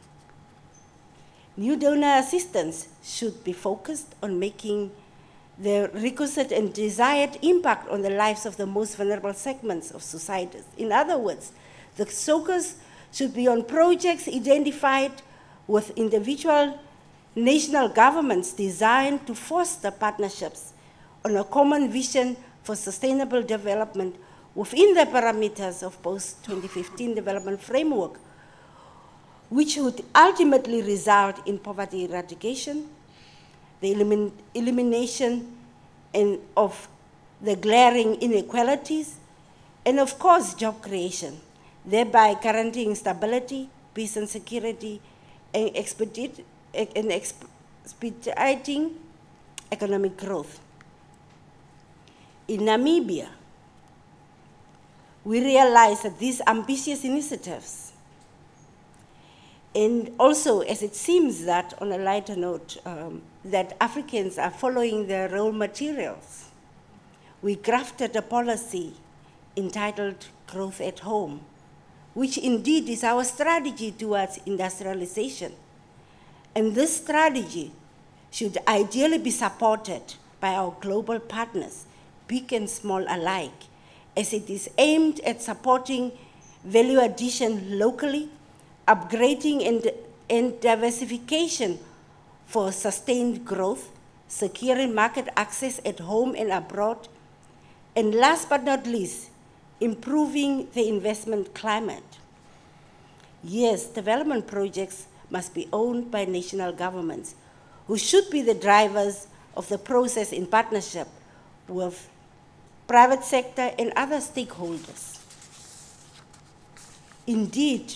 New donor assistance should be focused on making the requisite and desired impact on the lives of the most vulnerable segments of societies. In other words, the focus should be on projects identified with individual national governments designed to foster partnerships on a common vision for sustainable development within the parameters of post-2015 development framework, which would ultimately result in poverty eradication, the elimination of the glaring inequalities, and of course, job creation, thereby guaranteeing stability, peace and security, and expediting economic growth. In Namibia, we realize that these ambitious initiatives, and also as it seems that, on a lighter note, that Africans are following their role materials, we crafted a policy entitled Growth at Home, which indeed is our strategy towards industrialization. And this strategy should ideally be supported by our global partners, big and small alike, as it is aimed at supporting value addition locally, upgrading and diversification for sustained growth, securing market access at home and abroad, and last but not least, improving the investment climate. Yes, development projects must be owned by national governments, who should be the drivers of the process in partnership with private sector and other stakeholders. Indeed,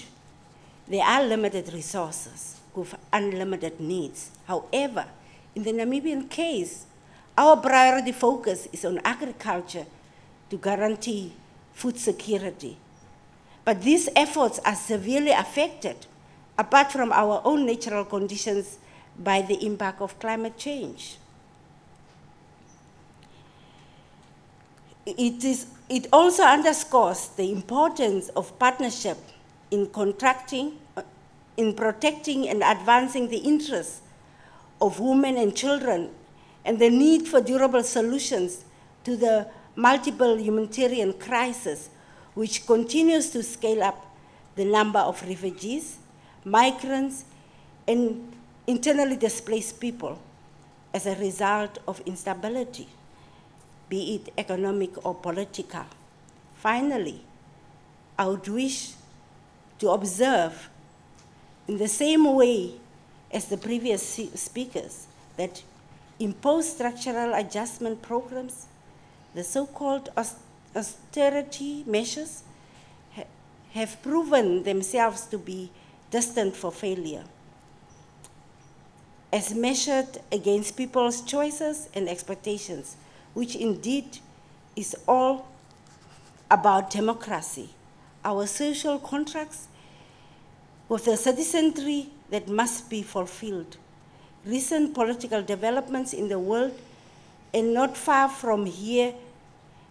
there are limited resources with unlimited needs. However, in the Namibian case, our priority focus is on agriculture to guarantee food security. But these efforts are severely affected, apart from our own natural conditions, by the impact of climate change. It also underscores the importance of partnership in protecting and advancing the interests of women and children, and the need for durable solutions to the multiple humanitarian crises, which continues to scale up the number of refugees, migrants, and internally displaced people as a result of instability, be it economic or political. Finally, I would wish to observe, in the same way as the previous speakers, that imposed structural adjustment programs, the so-called austerity measures, have proven themselves to be destined for failure, as measured against people's choices and expectations, which indeed is all about democracy, our social contracts with the citizenry that must be fulfilled. Recent political developments in the world, and not far from here,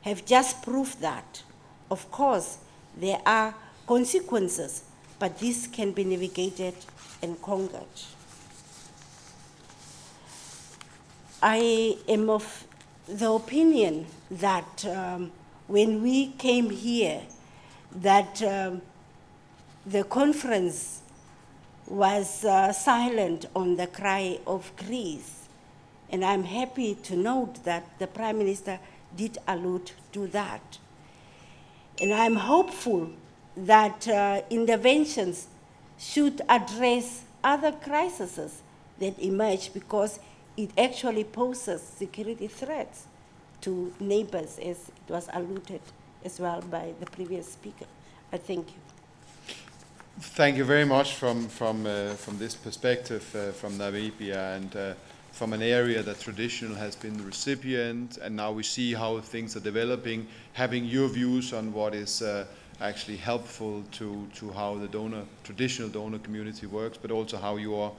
have just proved that. Of course, there are consequences, but this can be navigated and conquered. I am of the opinion that when we came here, that the conference was silent on the cry of Greece. And I'm happy to note that the Prime Minister did allude to that. And I'm hopeful that interventions should address other crises that emerge because it actually poses security threats to neighbors, as it was alluded as well by the previous speaker. I thank you. Thank you very much from this perspective from Namibia and from an area that traditionally has been the recipient, and now we see how things are developing, having your views on what is actually helpful to how the traditional donor community works, but also how your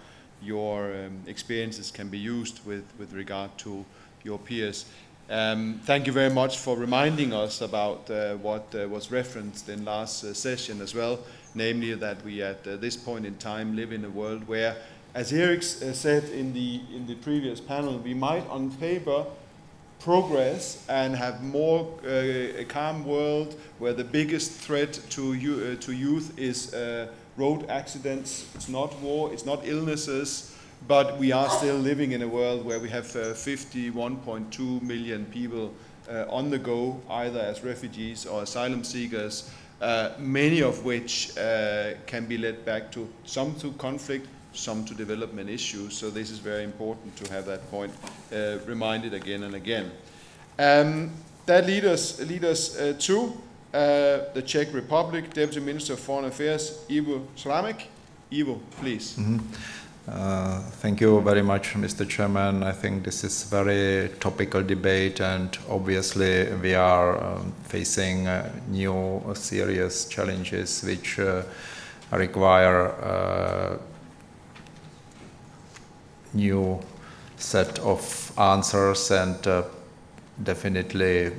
experiences can be used with regard to your peers. Thank you very much for reminding us about what was referenced in last session as well, namely that we at this point in time live in a world where, as Erik said in the previous panel, we might on paper progress and have more a calm world where the biggest threat to youth is road accidents. It's not war, it's not illnesses, but we are still living in a world where we have 51.2 million people on the go, either as refugees or asylum seekers, many of which can be led back to some to conflict, some to development issues. So this is very important to have that point reminded again and again. That leads us to the Czech Republic, Deputy Minister of Foreign Affairs, Ivo Šrámek. Ivo, please. Mm-hmm. Thank you very much, Mr. Chairman. I think this is a very topical debate, and obviously we are facing new serious challenges which require new set of answers, and definitely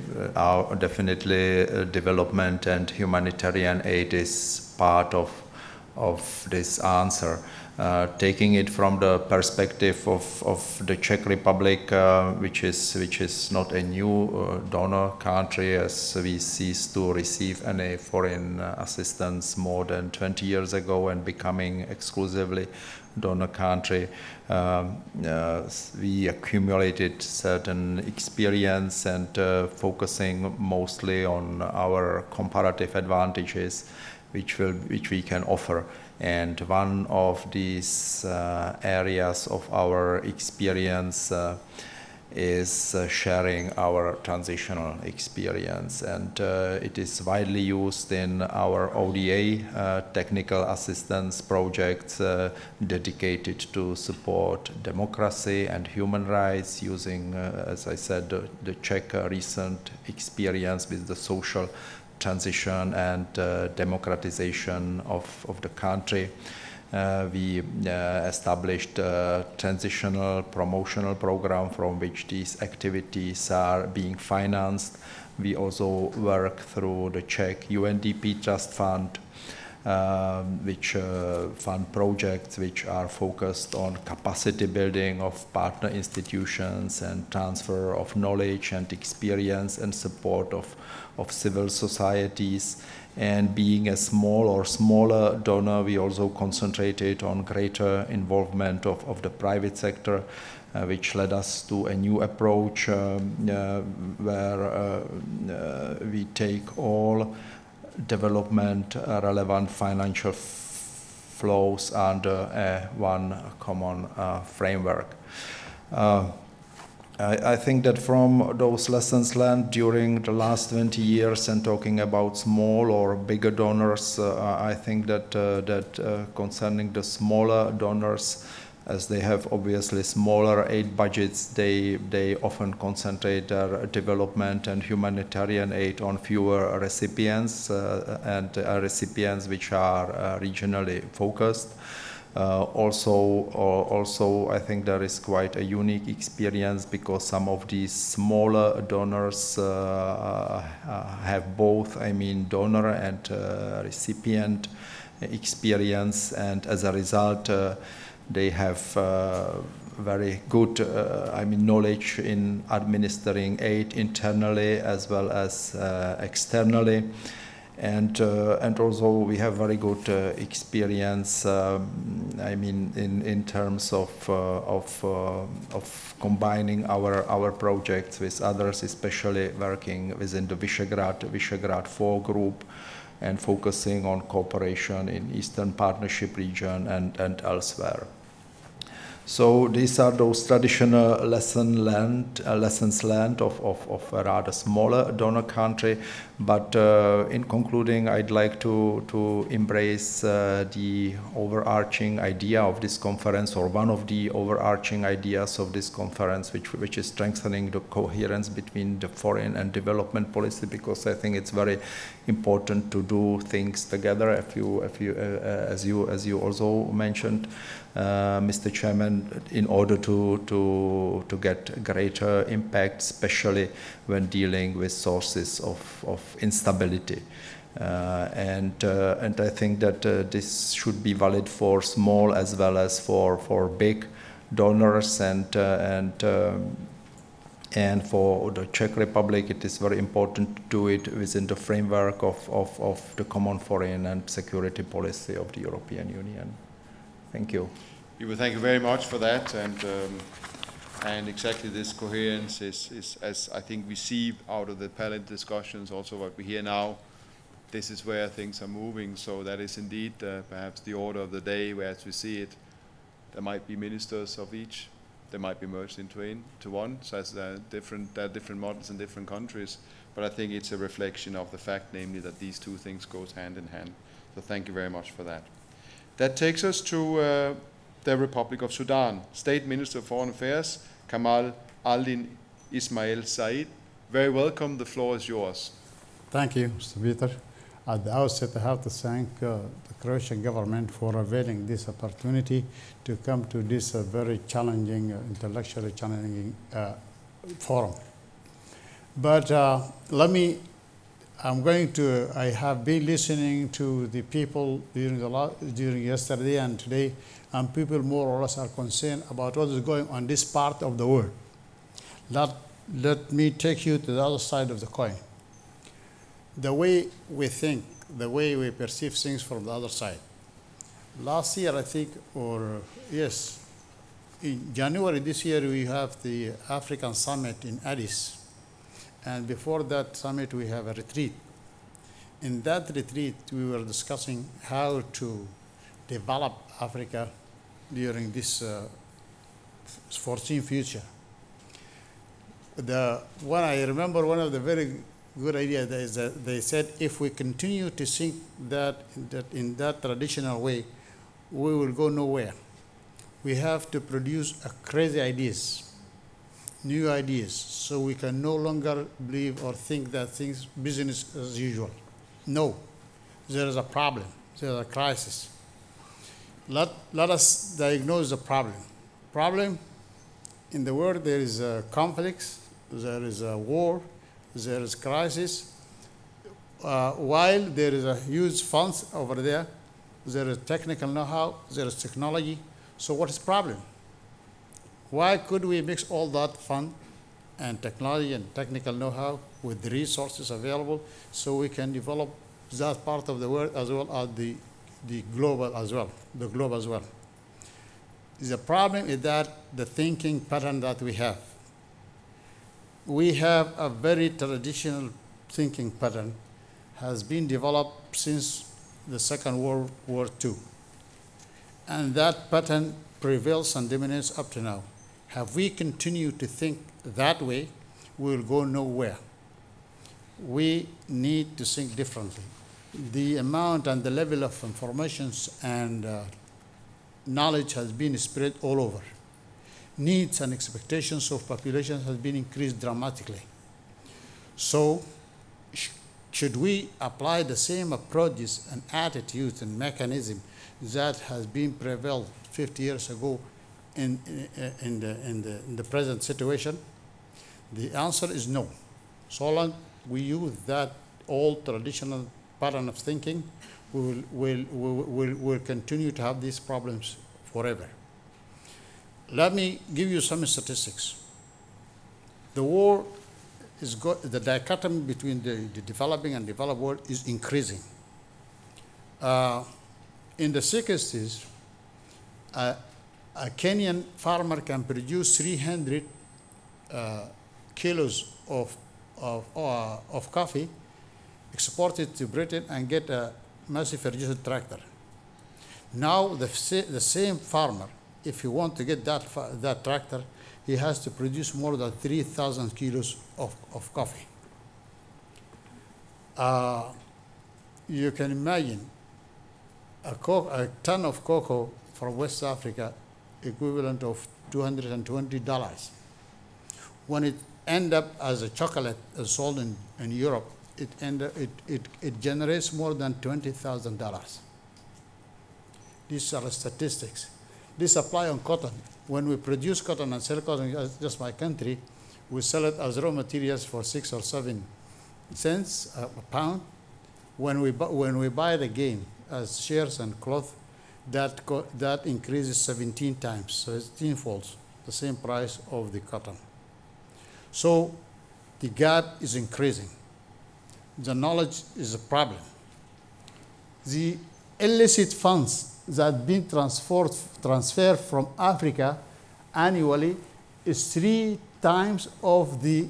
development and humanitarian aid is part of this answer. Taking it from the perspective of the Czech Republic, which is not a new donor country, as we ceased to receive any foreign assistance more than 20 years ago and becoming exclusively donor country, we accumulated certain experience and focusing mostly on our comparative advantages which we can offer. And one of these areas of our experience is sharing our transitional experience, and it is widely used in our ODA technical assistance projects dedicated to support democracy and human rights, using, as I said, the Czech recent experience with the social transition and democratization of the country. We established a transitional promotional program from which these activities are being financed. We also work through the Czech UNDP Trust Fund, which fund projects which are focused on capacity building of partner institutions and transfer of knowledge and experience and support of civil societies. And being a small or smaller donor, we also concentrated on greater involvement of the private sector, which led us to a new approach where we take all development relevant financial flows under one common framework. I think that from those lessons learned during the last 20 years and talking about small or bigger donors, I think that concerning the smaller donors, as they have obviously smaller aid budgets, they often concentrate their development and humanitarian aid on fewer recipients and recipients which are regionally focused. Also, I think there is quite a unique experience because some of these smaller donors have both, donor and recipient experience, and as a result, they have very good, knowledge in administering aid internally as well as externally. And also we have very good experience. In terms of combining our projects with others, especially working within the Visegrad 4 group, and focusing on cooperation in Eastern Partnership region and elsewhere. So these are those traditional lessons learned of a rather smaller donor country. But in concluding, I'd like to embrace the overarching idea of this conference, or one of the overarching ideas of this conference, which is strengthening the coherence between the foreign and development policy, because I think it's very important to do things together. As you also mentioned, Mr. Chairman, in order to get greater impact, especially when dealing with sources of instability. And I think that this should be valid for small as well as for big donors, and for the Czech Republic, it is very important to do it within the framework of the common foreign and security policy of the European Union. Thank you. Thank you very much for that, and exactly this coherence is, as I think we see out of the panel discussions, also what we hear now, this is where things are moving. So that is indeed perhaps the order of the day, where as we see it, there might be ministers of each, they might be merged into one, so as there are different models in different countries, but I think it's a reflection of the fact, namely, that these two things go hand in hand. So thank you very much for that. That takes us to the Republic of Sudan. State Minister of Foreign Affairs, Kamal, Aldin, Ismael, Saeed. Very welcome, the floor is yours. Thank you, Mr. Peter. At the outset, I have to thank the Croatian government for availing this opportunity to come to this very challenging, intellectually challenging forum. But I have been listening to the people during yesterday and today, and people more or less are concerned about what is going on this part of the world. Let me take you to the other side of the coin. The way we think, the way we perceive things from the other side. Last year, I think, in January this year, we have the African Summit in Addis. And before that summit, we have a retreat. In that retreat, we were discussing how to develop Africa during this foreseen future. When I remember one of the very good ideas is that they said, if we continue to think that in that traditional way, we will go nowhere. We have to produce crazy ideas, new ideas, so we can no longer believe or think that things business as usual. No, there is a problem, there is a crisis. Let us diagnose the problem. Problem in the world, there is conflicts, there is a war, there is crisis. While there is a huge funds over there, there is technical know-how, there is technology. So what is the problem? Why could we mix all that fund and technology and technical know-how with the resources available so we can develop that part of the world as well as the globe as well, the globe as well? The problem is that the thinking pattern that we have. We have a very traditional thinking pattern has been developed since the Second World War II. And that pattern prevails and dominates up to now. Have we continued to think that way, we will go nowhere. We need to think differently. The amount and the level of information and knowledge has been spread all over. Needs and expectations of populations has been increased dramatically. So, should we apply the same approaches and attitudes and mechanism that has been prevailed 50 years ago in the present situation? The answer is no. So long we use that old traditional pattern of thinking, we will continue to have these problems forever. Let me give you some statistics. The war is the dichotomy between the developing and developed world is increasing. In the 60s, a Kenyan farmer can produce 300 kilos of coffee export it to Britain, and get a massive irrigation tractor. Now the same farmer, if he wants to get that tractor, he has to produce more than 3,000 kilos of coffee. You can imagine a ton of cocoa from West Africa equivalent of $220. When it ends up as a chocolate sold in Europe, it generates more than $20,000. These are the statistics. This apply on cotton. When we produce cotton and sell cotton, just my country, we sell it as raw materials for 6 or 7 cents a pound. When we buy it again as shares and cloth, that increases 17 times, so it's 17-fold, the same price of the cotton. So the gap is increasing. The knowledge is a problem. The illicit funds that have been transferred from Africa annually is 3 times of the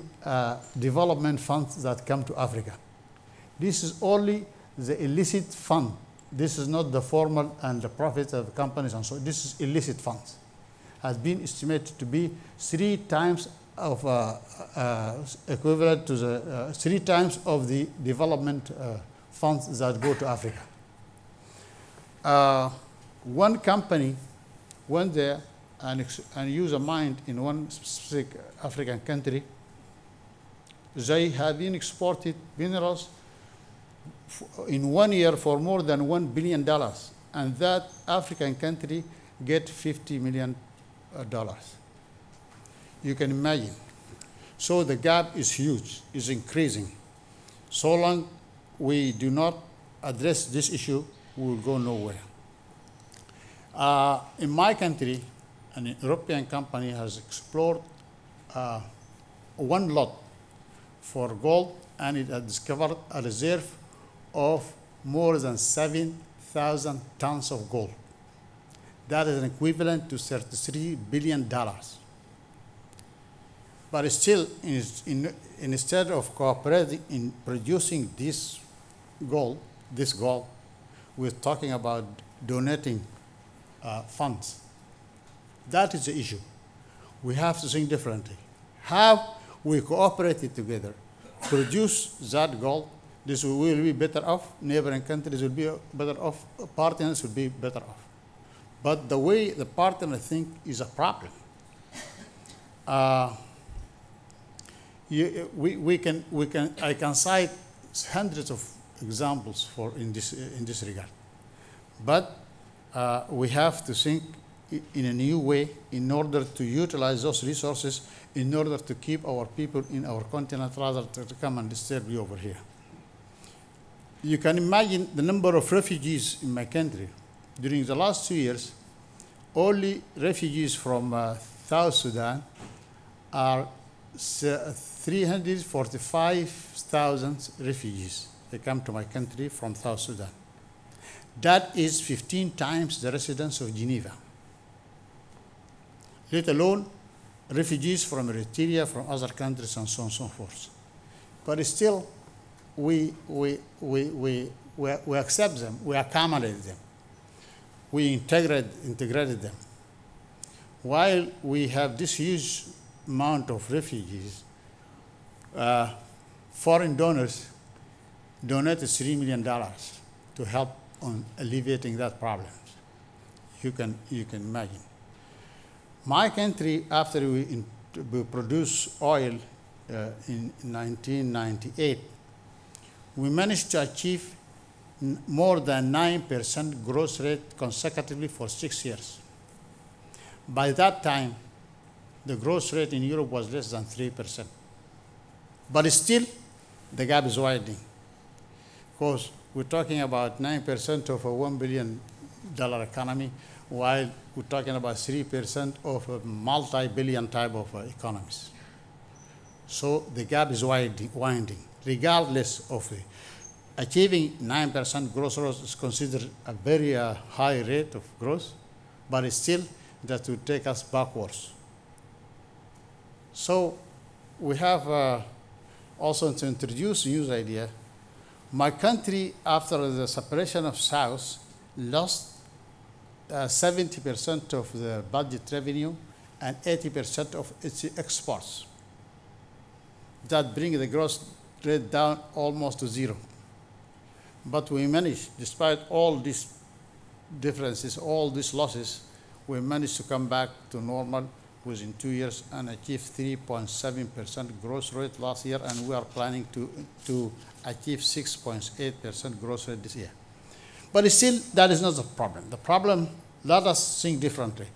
development funds that come to Africa. This is only the illicit fund. This is not the formal and the profits of the companies and so on. This is illicit funds. Has been estimated to be 3 times of equivalent to the 3 times of the development funds that go to Africa. One company went there and used a mine in one specific African country. They had been exported minerals in 1 year for more than $1 billion, and that African country get $50 million. You can imagine. So the gap is huge, is increasing. So long we do not address this issue, we will go nowhere. In my country, an European company has explored one lot for gold, and it has discovered a reserve of more than 7,000 tons of gold. That is an equivalent to $33 billion. But still, instead of cooperating in producing this gold, we're talking about donating funds. That is the issue. We have to think differently. How we cooperated together, produce that gold, this will be better off, neighboring countries will be better off, partners will be better off. But the way the partner think is a problem. I can cite hundreds of examples in this regard. But we have to think in a new way in order to utilize those resources, in order to keep our people in our continent rather than to come and disturb you over here. You can imagine the number of refugees in my country. During the last 2 years, only refugees from South Sudan are 345,000 refugees. They come to my country from South Sudan. That is 15 times the residents of Geneva, let alone refugees from Eritrea, from other countries, and so on and so forth. But still, we accept them, we accommodate them, we integrated them. While we have this huge amount of refugees, foreign donors donated $3 million to help on alleviating that problem. You can imagine. My country, after we produced oil in 1998, we managed to achieve more than 9% growth rate consecutively for 6 years. By that time, the growth rate in Europe was less than 3%. But still, the gap is widening. Because we're talking about 9% of a $1 billion economy, while we're talking about 3% of a multi-billion type of economies. So the gap is winding. Regardless of achieving 9% growth rate is considered a very high rate of growth, but still that will take us backwards. So we have also to introduce a new idea. My country, after the separation of South, lost 70% of the budget revenue and 80% of its exports. That brings the growth rate down almost to zero. But we managed, despite all these differences, all these losses, we managed to come back to normal within 2 years and achieve 3.7% growth rate last year, and we are planning to achieve 6.8% growth rate this year. But still, that is not the problem. The problem, let us think differently.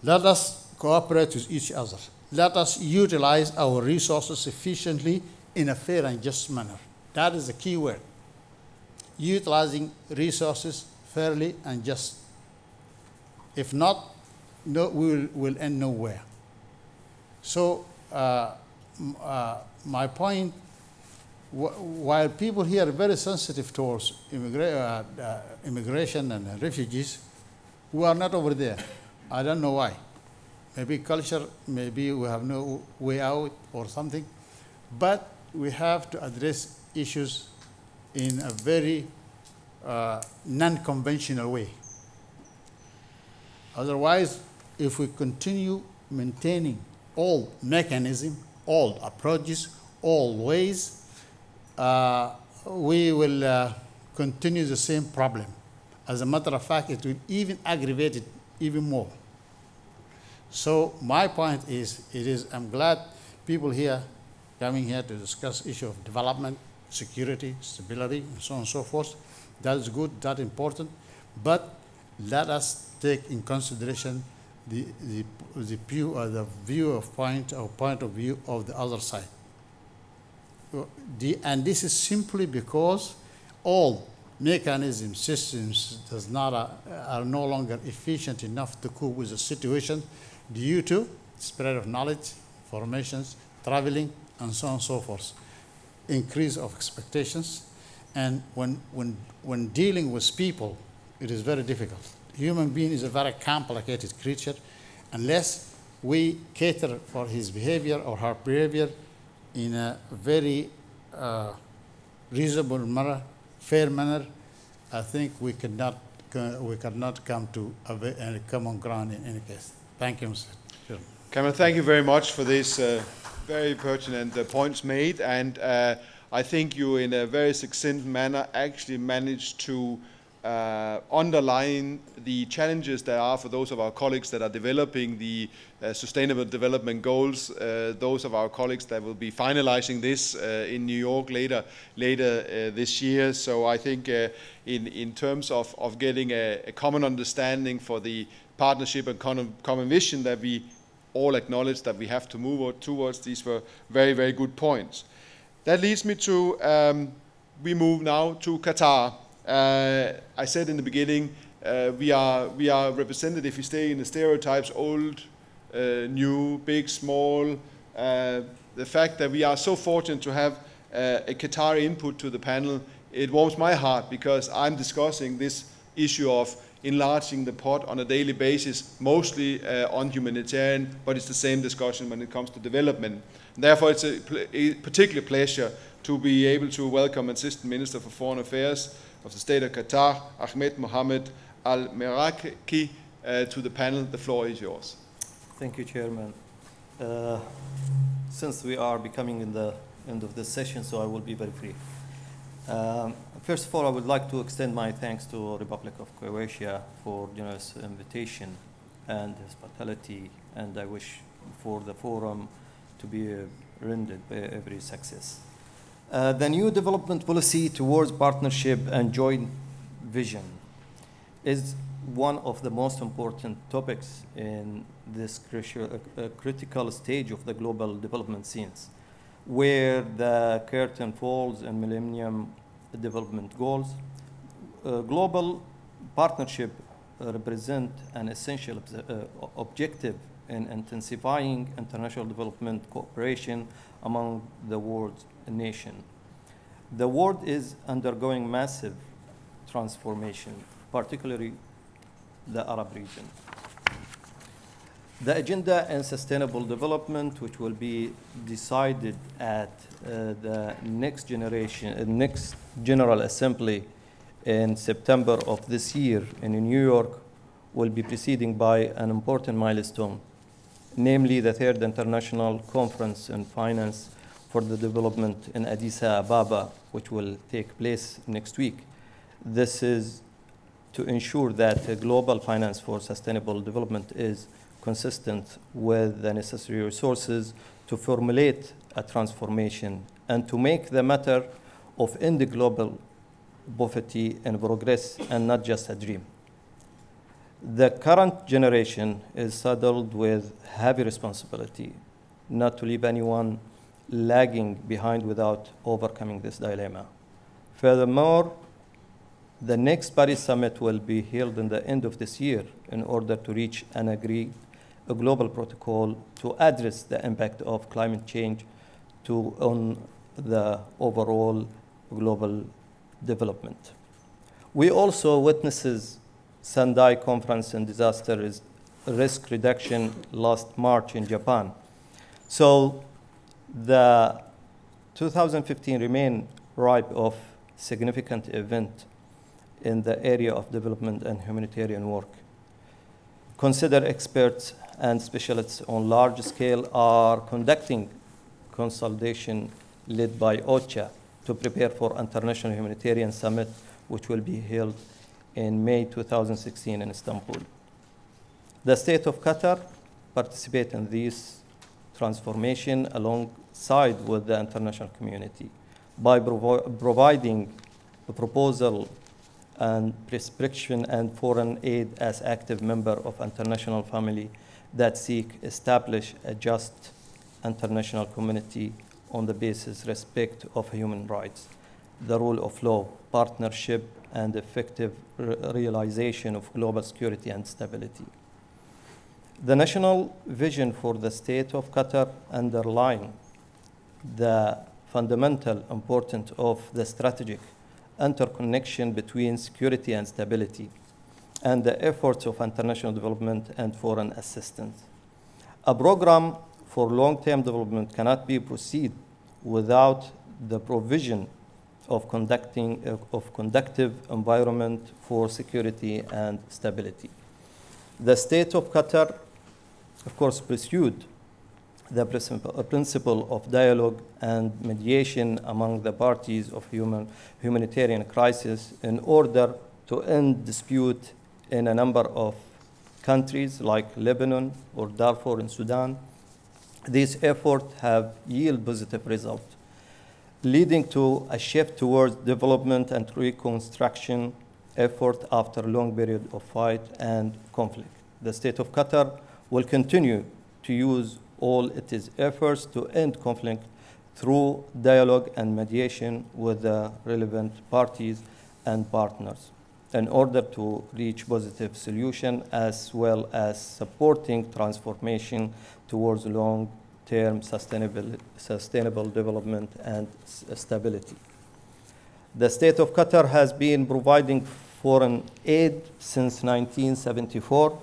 Let us cooperate with each other. Let us utilize our resources efficiently in a fair and just manner. That is the key word. Utilizing resources fairly and just. If not, no, we'll end nowhere. So my point, while people here are very sensitive towards immigration and refugees, we are not over there. I don't know why. Maybe culture, maybe we have no way out or something. But we have to address issues in a very non-conventional way. Otherwise, if we continue maintaining all mechanisms, all approaches, all ways, we will continue the same problem. As a matter of fact, it will even aggravate it even more. So my point is, I'm glad people here coming here to discuss issue of development, security, stability, and so on and so forth. That is good, that's important. But let us take in consideration the point of view of the other side. And this is simply because all mechanisms, systems are no longer efficient enough to cope with the situation due to spread of knowledge, formations, traveling, and so on and so forth. Increase of expectations. And when dealing with people, it is very difficult. Human being is a very complicated creature. Unless we cater for his behavior or her behavior in a very reasonable manner, fair manner, I think we cannot come to a common ground in any case. Thank you, Mr. Chairman. Kamal, thank you very much for this very pertinent points made, and I think you, in a very succinct manner, actually managed to underline the challenges there are for those of our colleagues that are developing the Sustainable Development Goals, those of our colleagues that will be finalizing this in New York later this year. So I think in terms of getting a common understanding for the partnership and common vision that we all acknowledge that we have to move towards, these were very, very good points. That leads me to, we move now to Qatar. I said in the beginning, we are represented, if we stay in the stereotypes, old, new, big, small. The fact that we are so fortunate to have a Qatari input to the panel, it warms my heart, because I'm discussing this issue of enlarging the pot on a daily basis, mostly on humanitarian, but it's the same discussion when it comes to development. And therefore, it's a particular pleasure to be able to welcome Assistant Minister for Foreign Affairs of the State of Qatar, Ahmed Mohammed Al-Meraki, to the panel. The floor is yours. Thank you, Chairman. Since we are becoming in the end of this session, so I will be very brief. First of all, I would like to extend my thanks to Republic of Croatia for generous invitation and hospitality, and I wish for the forum to be rendered by every success. The new development policy towards partnership and joint vision is one of the most important topics in this critical stage of the global development scenes, where the curtain falls in Millennium Development Goals. Global partnership represent an essential objective in intensifying international development cooperation among the world's nations. The world is undergoing massive transformation, particularly the Arab region. The agenda and sustainable development, which will be decided at the next General Assembly in September of this year in New York, will be preceded by an important milestone, namely the third International Conference on Finance for the Development in Addis Ababa, which will take place next week. This is to ensure that global finance for sustainable development is consistent with the necessary resources to formulate a transformation and to make the matter of ending global poverty and progress and not just a dream. The current generation is saddled with heavy responsibility not to leave anyone lagging behind without overcoming this dilemma. Furthermore, the next Paris Summit will be held in the end of this year in order to reach an agreed global protocol to address the impact of climate change on the overall global development. We also witnesses Sendai Conference on Disaster Risk Reduction last March in Japan. So the 2015 remain ripe of significant event in the area of development and humanitarian work. Consider experts and specialists on large scale are conducting consultation led by OCHA to prepare for International Humanitarian Summit, which will be held in May 2016 in Istanbul. The state of Qatar participates in this transformation alongside with the international community by providing a proposal and prescription and foreign aid as active member of international family that seek establish a just international community on the basis respect of human rights, the rule of law, partnership, and effective realization of global security and stability. The national vision for the state of Qatar underlines the fundamental importance of the strategic interconnection between security and stability and the efforts of international development and foreign assistance. A program for long-term development cannot be proceeded without the provision of conductive environment for security and stability. The state of Qatar, of course, pursued the principle of dialogue and mediation among the parties of humanitarian crisis in order to end dispute in a number of countries like Lebanon or Darfur in Sudan. These efforts have yielded positive results, leading to a shift towards development and reconstruction effort after a long period of fight and conflict. The state of Qatar will continue to use all its efforts to end conflict through dialogue and mediation with the relevant parties and partners in order to reach positive solution as well as supporting transformation towards long-term sustainable development and stability. The state of Qatar has been providing foreign aid since 1974,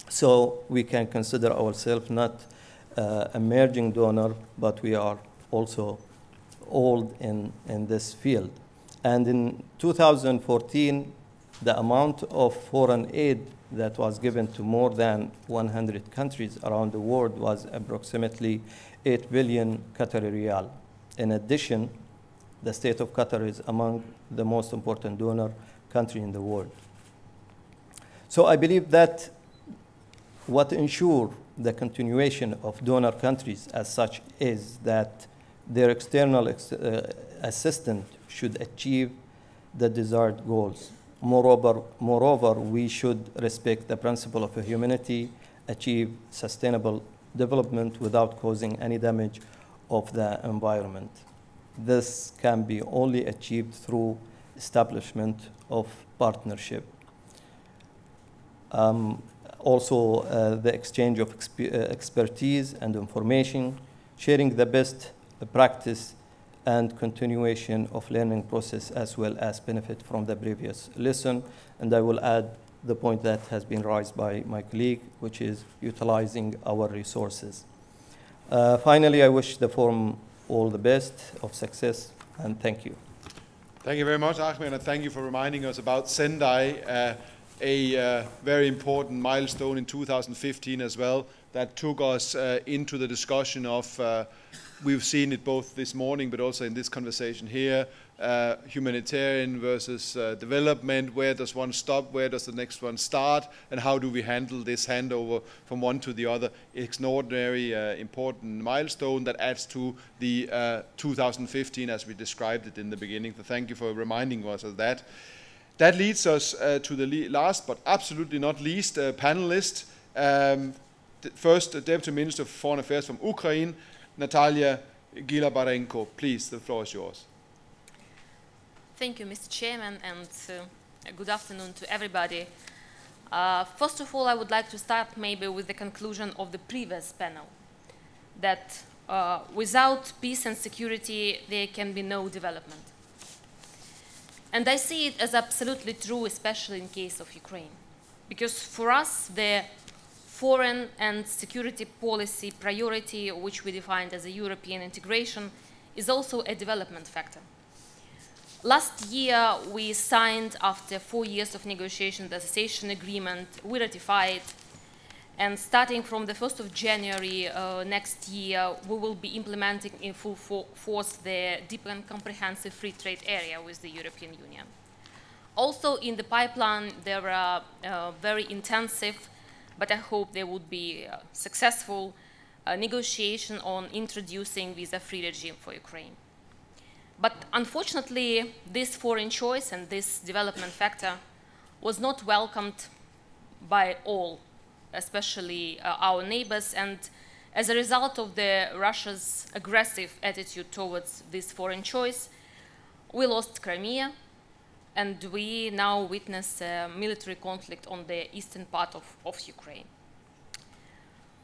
so we can consider ourselves not emerging donor, but we are also old in this field. And in 2014, the amount of foreign aid that was given to more than 100 countries around the world was approximately 8 billion Qatari riyal. In addition, the state of Qatar is among the most important donor country in the world. So I believe that what ensures the continuation of donor countries as such is that their external assistance should achieve the desired goals. Moreover, we should respect the principle of humanity, achieve sustainable development without causing any damage of the environment. This can be only achieved through establishment of partnership. Also, the exchange of expertise and information, sharing the best practice and continuation of learning process as well as benefit from the previous lesson. And I will add the point that has been raised by my colleague, which is utilizing our resources. Finally, I wish the forum all the best of success, and thank you. Thank you very much, Ahmed, and thank you for reminding us about Sendai, a very important milestone in 2015 as well, that took us into the discussion of, we've seen it both this morning but also in this conversation here, humanitarian versus development. Where does one stop? Where does the next one start? And how do we handle this handover from one to the other? Extraordinary, important milestone that adds to the 2015 as we described it in the beginning. So thank you for reminding us of that. That leads us to the last but absolutely not least panelist. First, Deputy Minister of Foreign Affairs from Ukraine, Natalia Gilabarenko. Please, the floor is yours. Thank you, Mr. Chairman, and good afternoon to everybody. First of all, I would like to start maybe with the conclusion of the previous panel, that without peace and security, there can be no development. And I see it as absolutely true, especially in case of Ukraine. Because for us, the foreign and security policy priority, which we defined as a European integration, is also a development factor. Last year, we signed, after 4 years of negotiation, the association agreement. We ratified, and starting from the 1st of January next year, we will be implementing in full force the deep and comprehensive free trade area with the European Union. Also in the pipeline, there are very intensive, but I hope they would be successful, negotiation on introducing visa-free regime for Ukraine. But unfortunately, this foreign choice and this development factor was not welcomed by all, especially our neighbors. And as a result of Russia's aggressive attitude towards this foreign choice, we lost Crimea, and we now witness a military conflict on the eastern part of Ukraine.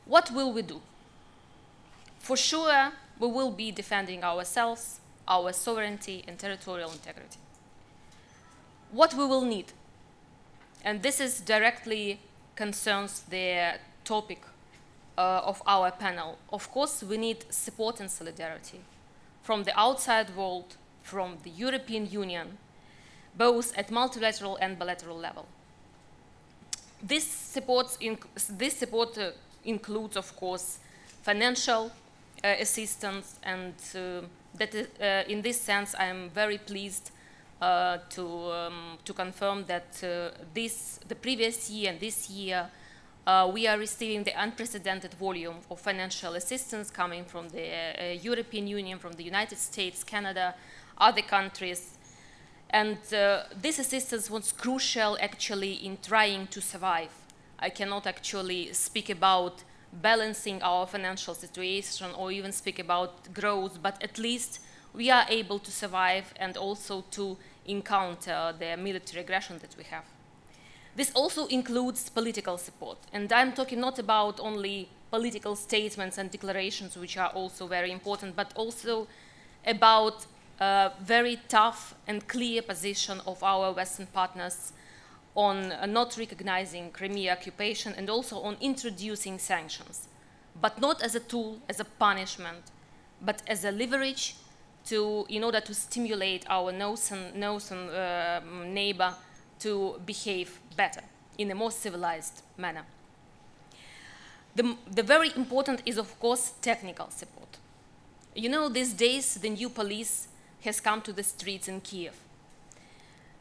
What will we do? For sure, we will be defending ourselves, our sovereignty and territorial integrity. What we will need, and this is directly concerns the topic of our panel. Of course, we need support and solidarity from the outside world, from the European Union, both at multilateral and bilateral level. This support includes, of course, financial assistance, and in this sense, I am very pleased to confirm that the previous year and this year, we are receiving the unprecedented volume of financial assistance coming from the European Union, from the United States, Canada, other countries. And this assistance was crucial actually in trying to survive. I cannot actually speak about balancing our financial situation or even speak about growth, but at least we are able to survive and also to encounter the military aggression that we have. This also includes political support, and I'm talking not about only political statements and declarations, which are also very important, but also about a very tough and clear position of our Western partners on not recognizing Crimea occupation and also on introducing sanctions, but not as a tool, as a punishment, but as a leverage in order to stimulate our northern neighbor to behave better in a more civilized manner. The very important is, of course, technical support. You know, these days, the new police has come to the streets in Kiev.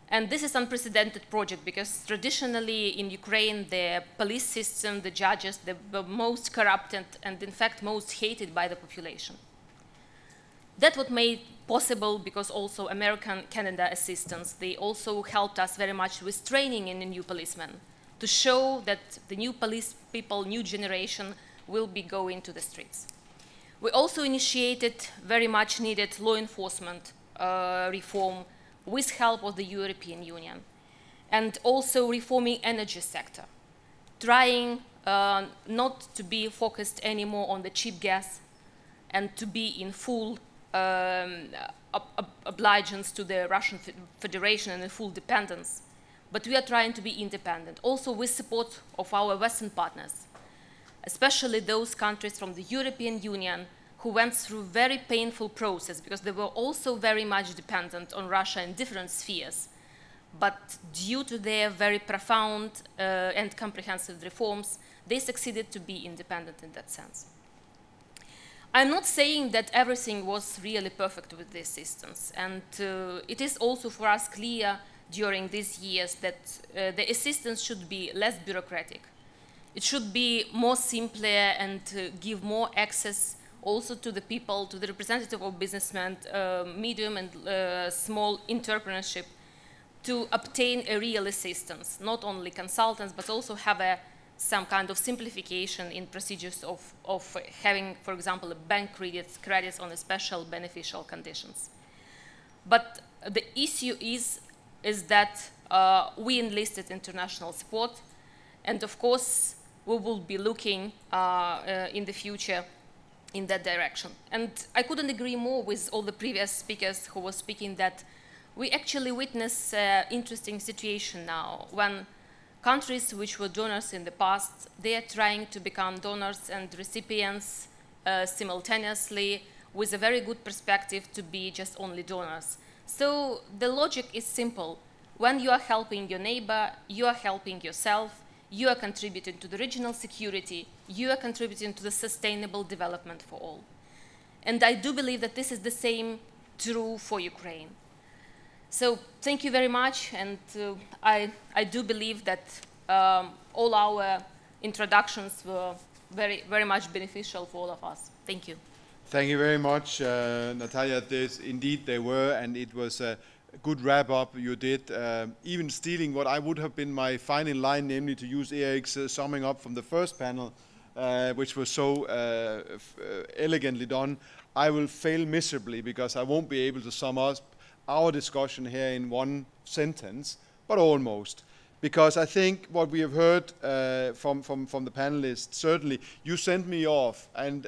And this is an unprecedented project because traditionally in Ukraine, the police system, the judges, the most corrupted and in fact most hated by the population. That was made possible because also American, Canada assistance, they also helped us very much with training in the new policemen to show that the new police people, new generation will be going to the streets. We also initiated very much needed law enforcement reform with help of the European Union, and also reforming energy sector, trying not to be focused anymore on the cheap gas and to be in full obedience to the Russian Federation and in full dependence, but we are trying to be independent, also with support of our Western partners, especially those countries from the European Union who went through very painful process because they were also very much dependent on Russia in different spheres. But due to their very profound and comprehensive reforms, they succeeded to be independent in that sense. I'm not saying that everything was really perfect with the assistance, and it is also for us clear during these years that the assistance should be less bureaucratic. It should be more simpler and give more access also to the people, to the representative of businessmen, medium and small entrepreneurship, to obtain a real assistance, not only consultants, but also have some kind of simplification in procedures of having, for example, bank credits on a special beneficial conditions. But the issue is that we enlisted international support, and of course, we will be looking in the future in that direction. And I couldn't agree more with all the previous speakers who were speaking that we actually witness an interesting situation now when countries which were donors in the past, they are trying to become donors and recipients simultaneously with a very good perspective to be just only donors. So the logic is simple. When you are helping your neighbor, you are helping yourself, you are contributing to the regional security, you are contributing to the sustainable development for all. And I do believe that this is the same true for Ukraine. So thank you very much, and I do believe that all our introductions were very, very much beneficial for all of us. Thank you. Thank you very much, Natalia. Indeed they were, and it was a good wrap-up you did, even stealing what I would have been my final line, namely to use Erik's summing up from the first panel, which was so elegantly done. I will fail miserably because I won't be able to sum up our discussion here in one sentence, but almost. Because I think what we have heard from the panelists, certainly, you sent me off, and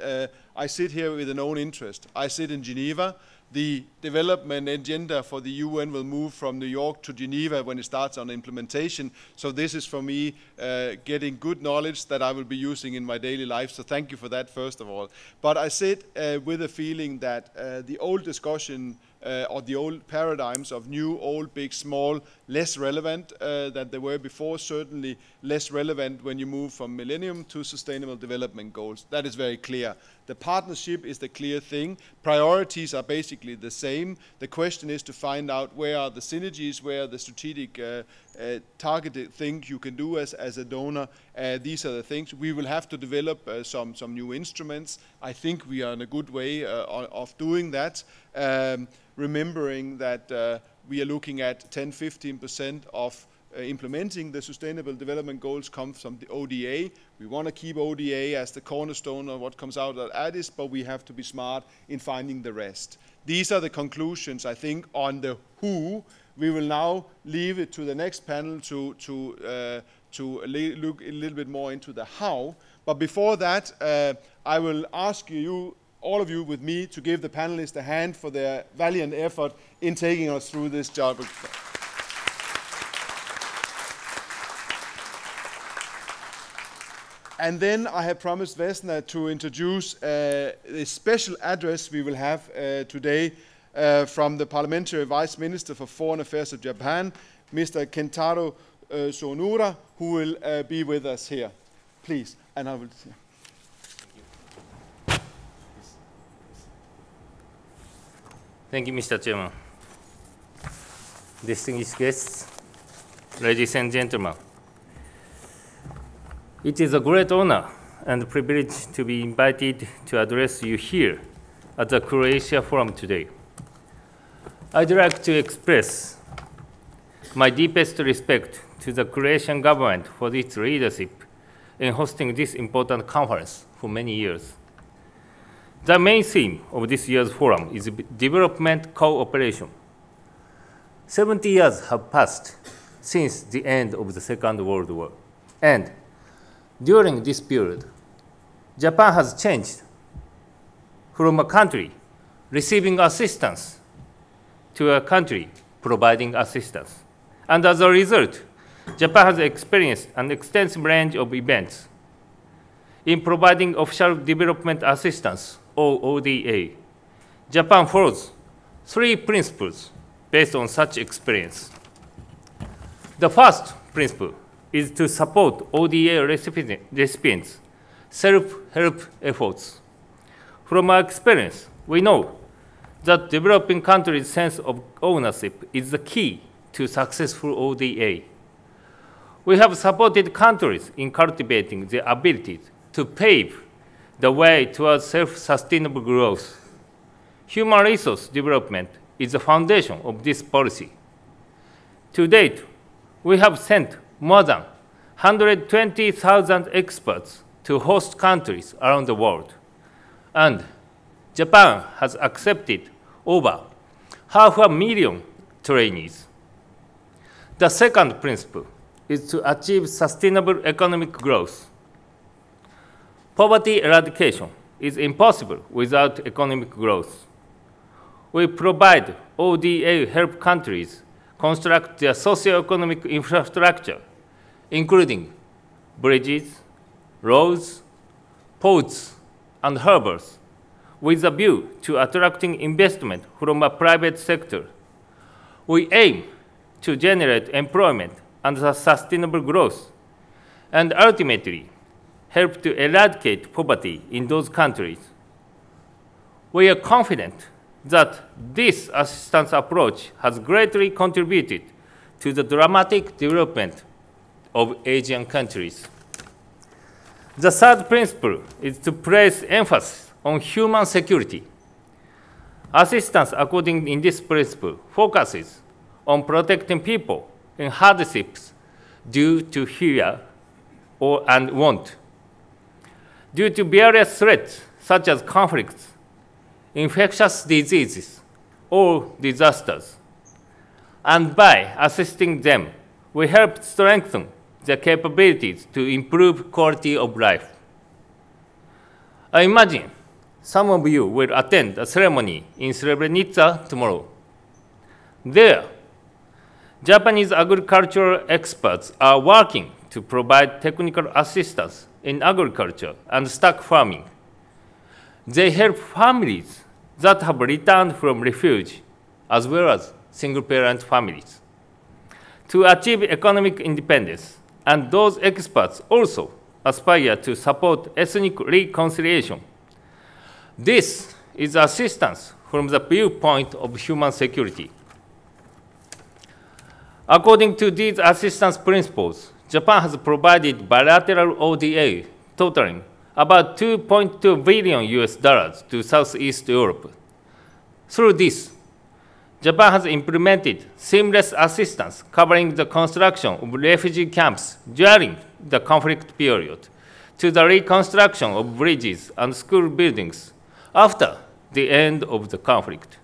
I sit here with an own interest. I sit in Geneva. The development agenda for the UN will move from New York to Geneva when it starts on implementation. So this is for me getting good knowledge that I will be using in my daily life. So thank you for that, first of all. But I sit with a feeling that the old discussion or the old paradigms of new, old, big, small, less relevant than they were before, certainly less relevant when you move from Millennium to Sustainable Development Goals. That is very clear. The partnership is the clear thing. Priorities are basically the same. The question is to find out where are the synergies, where are the strategic targeted things you can do as a donor. These are the things. We will have to develop some new instruments. I think we are in a good way of doing that. Remembering that we are looking at 10–15% of implementing the Sustainable Development Goals comes from the ODA. We want to keep ODA as the cornerstone of what comes out at Addis, but we have to be smart in finding the rest. These are the conclusions, I think, on the who. We will now leave it to the next panel to look a little bit more into the how. But before that, I will ask you, all of you with me, to give the panelists a hand for their valiant effort in taking us through this job. And then I have promised Vesna to introduce a special address we will have today from the Parliamentary Vice Minister for Foreign Affairs of Japan, Mr. Kentaro Sonura, who will be with us here. Please. And I will. Thank you, Mr. Chairman. Distinguished guests, ladies and gentlemen, it is a great honor and privilege to be invited to address you here at the Croatia Forum today. I'd like to express my deepest respect to the Croatian government for its leadership in hosting this important conference for many years. The main theme of this year's forum is development cooperation. 70 years have passed since the end of the Second World War. And during this period, Japan has changed from a country receiving assistance to a country providing assistance. And as a result, Japan has experienced an extensive range of events in providing official development assistance, or ODA. Japan follows 3 principles based on such experience. The first principle is to support ODA recipients' self-help efforts. From our experience, we know that developing countries' sense of ownership is the key to successful ODA. We have supported countries in cultivating their ability to pave the way towards self-sustainable growth. Human resource development is the foundation of this policy. To date, we have sent more than 120,000 experts to host countries around the world, and Japan has accepted over 500,000 trainees. The second principle is to achieve sustainable economic growth. Poverty eradication is impossible without economic growth. We provide ODA help countries construct their socio-economic infrastructure, including bridges, roads, ports, and harbors, with a view to attracting investment from a private sector. We aim to generate employment and sustainable growth, and ultimately help to eradicate poverty in those countries. We are confident that this assistance approach has greatly contributed to the dramatic development of Asian countries. The third principle is to place emphasis on human security. Assistance according in this principle focuses on protecting people in hardships due to fear and want, due to various threats such as conflicts, infectious diseases, or disasters. And by assisting them, we help strengthen their capabilities to improve quality of life. I imagine some of you will attend a ceremony in Srebrenica tomorrow. There, Japanese agricultural experts are working to provide technical assistance in agriculture and stock farming. They help families that have returned from refuge, as well as single-parent families, to achieve economic independence, and those experts also aspire to support ethnic reconciliation. This is assistance from the viewpoint of human security. According to these assistance principles, Japan has provided bilateral ODA totaling about $2.2 billion to Southeast Europe. Through this, Japan has implemented seamless assistance covering the construction of refugee camps during the conflict period, to the reconstruction of bridges and school buildings after the end of the conflict,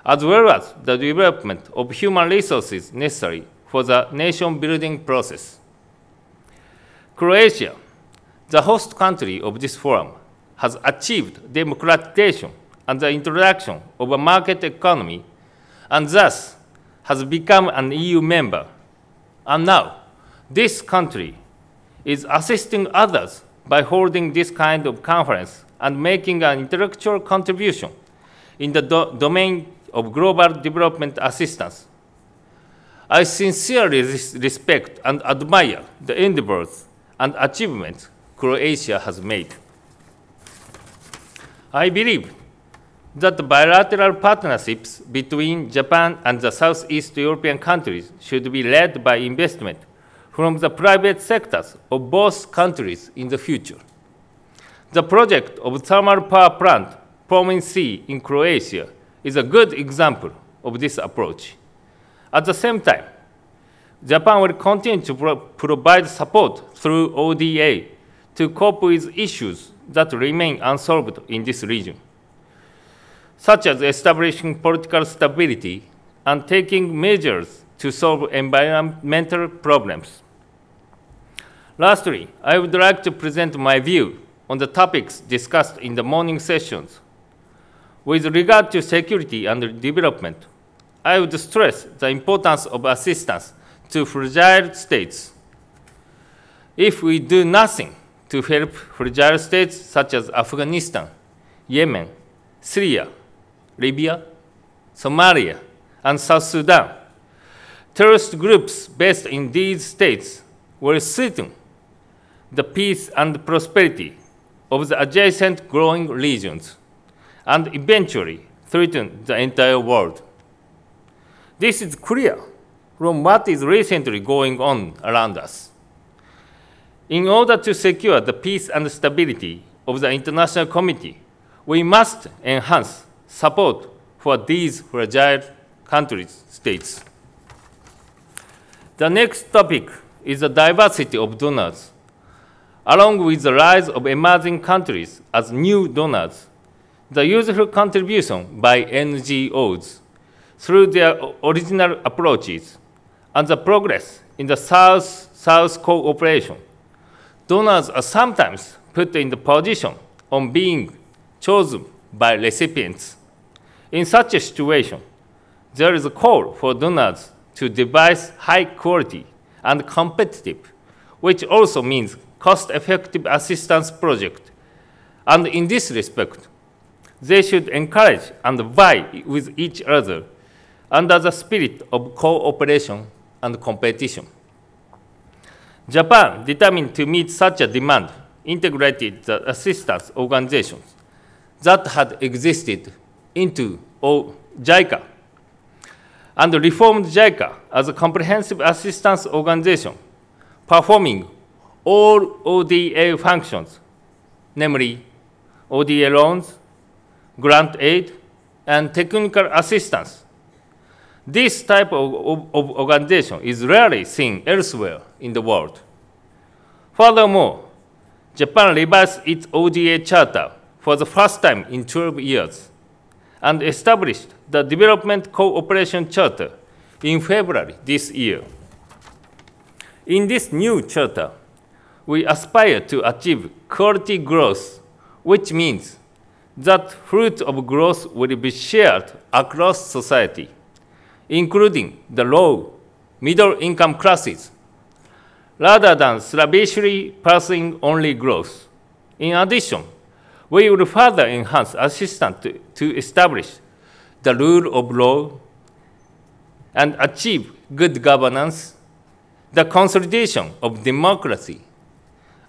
as well as the development of human resources necessary for the nation-building process. Croatia, the host country of this forum, has achieved democratization and the introduction of a market economy, and thus has become an EU member. And now, this country is assisting others by holding this kind of conference and making an intellectual contribution in the domain of global development assistance. I sincerely respect and admire the endeavors and achievements Croatia has made. I believe that the bilateral partnerships between Japan and the Southeast European countries should be led by investment from the private sectors of both countries in the future. The project of thermal power plant Plomin C in Croatia is a good example of this approach. At the same time, Japan will continue to provide support through ODA to cope with issues that remain unsolved in this region, such as establishing political stability and taking measures to solve environmental problems. Lastly, I would like to present my view on the topics discussed in the morning sessions. With regard to security and development, I would stress the importance of assistance to fragile states. If we do nothing to help fragile states such as Afghanistan, Yemen, Syria, Libya, Somalia, and South Sudan, terrorist groups based in these states will threaten the peace and prosperity of the adjacent growing regions and eventually threaten the entire world. This is clear from what is recently going on around us. In order to secure the peace and stability of the international community, we must enhance support for these fragile countries, states. The next topic is the diversity of donors. Along with the rise of emerging countries as new donors, the useful contribution by NGOs through their original approaches and the progress in the South-South cooperation, donors are sometimes put in the position of being chosen by recipients. In such a situation, there is a call for donors to devise high quality and competitive, which also means cost-effective assistance project. And in this respect, they should encourage and vie with each other under the spirit of cooperation and competition. Japan, determined to meet such a demand, integrated the assistance organizations that had existed into JICA and reformed JICA as a comprehensive assistance organization, performing all ODA functions, namely ODA loans, grant aid, and technical assistance. This type of organization is rarely seen elsewhere in the world. Furthermore, Japan revised its ODA charter for the first time in 12 years and established the Development Cooperation Charter in February this year. In this new charter, we aspire to achieve quality growth, which means that fruit of growth will be shared across society, including the low, middle-income classes, rather than slavishly pursuing only growth. In addition, we will further enhance assistance to establish the rule of law and achieve good governance, the consolidation of democracy,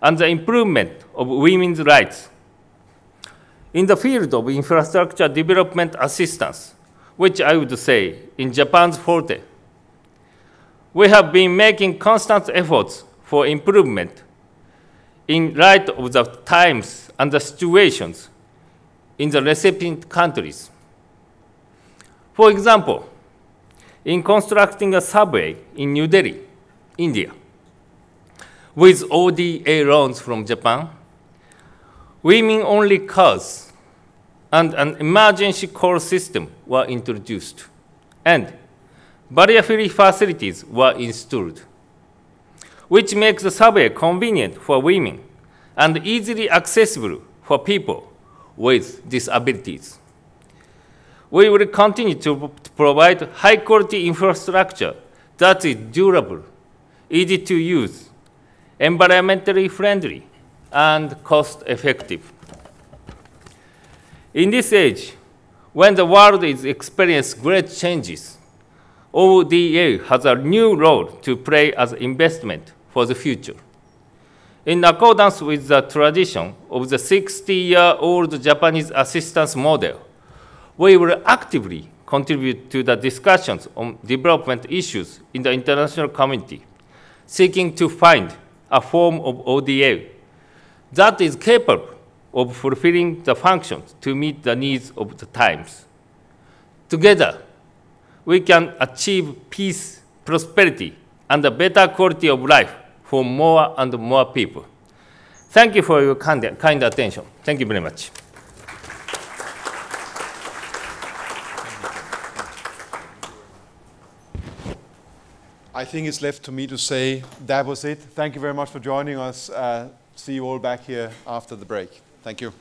and the improvement of women's rights. In the field of infrastructure development assistance, which I would say in Japan's forte, we have been making constant efforts for improvement in light of the times and the situations in the recipient countries. For example, in constructing a subway in New Delhi, India, with ODA loans from Japan, women-only cars and an emergency call system were introduced, and barrier-free facilities were installed, which makes the subway convenient for women and easily accessible for people with disabilities. We will continue to provide high-quality infrastructure that is durable, easy to use, environmentally friendly, and cost-effective. In this age, when the world is experiencing great changes, ODA has a new role to play as investment for the future. In accordance with the tradition of the 60-year-old Japanese assistance model, we will actively contribute to the discussions on development issues in the international community, seeking to find a form of ODA that is capable of fulfilling the functions to meet the needs of the times. Together, we can achieve peace, prosperity, and a better quality of life for more and more people. Thank you for your kind attention. Thank you very much. I think it's left to me to say that was it. Thank you very much for joining us. See you all back here after the break. Thank you.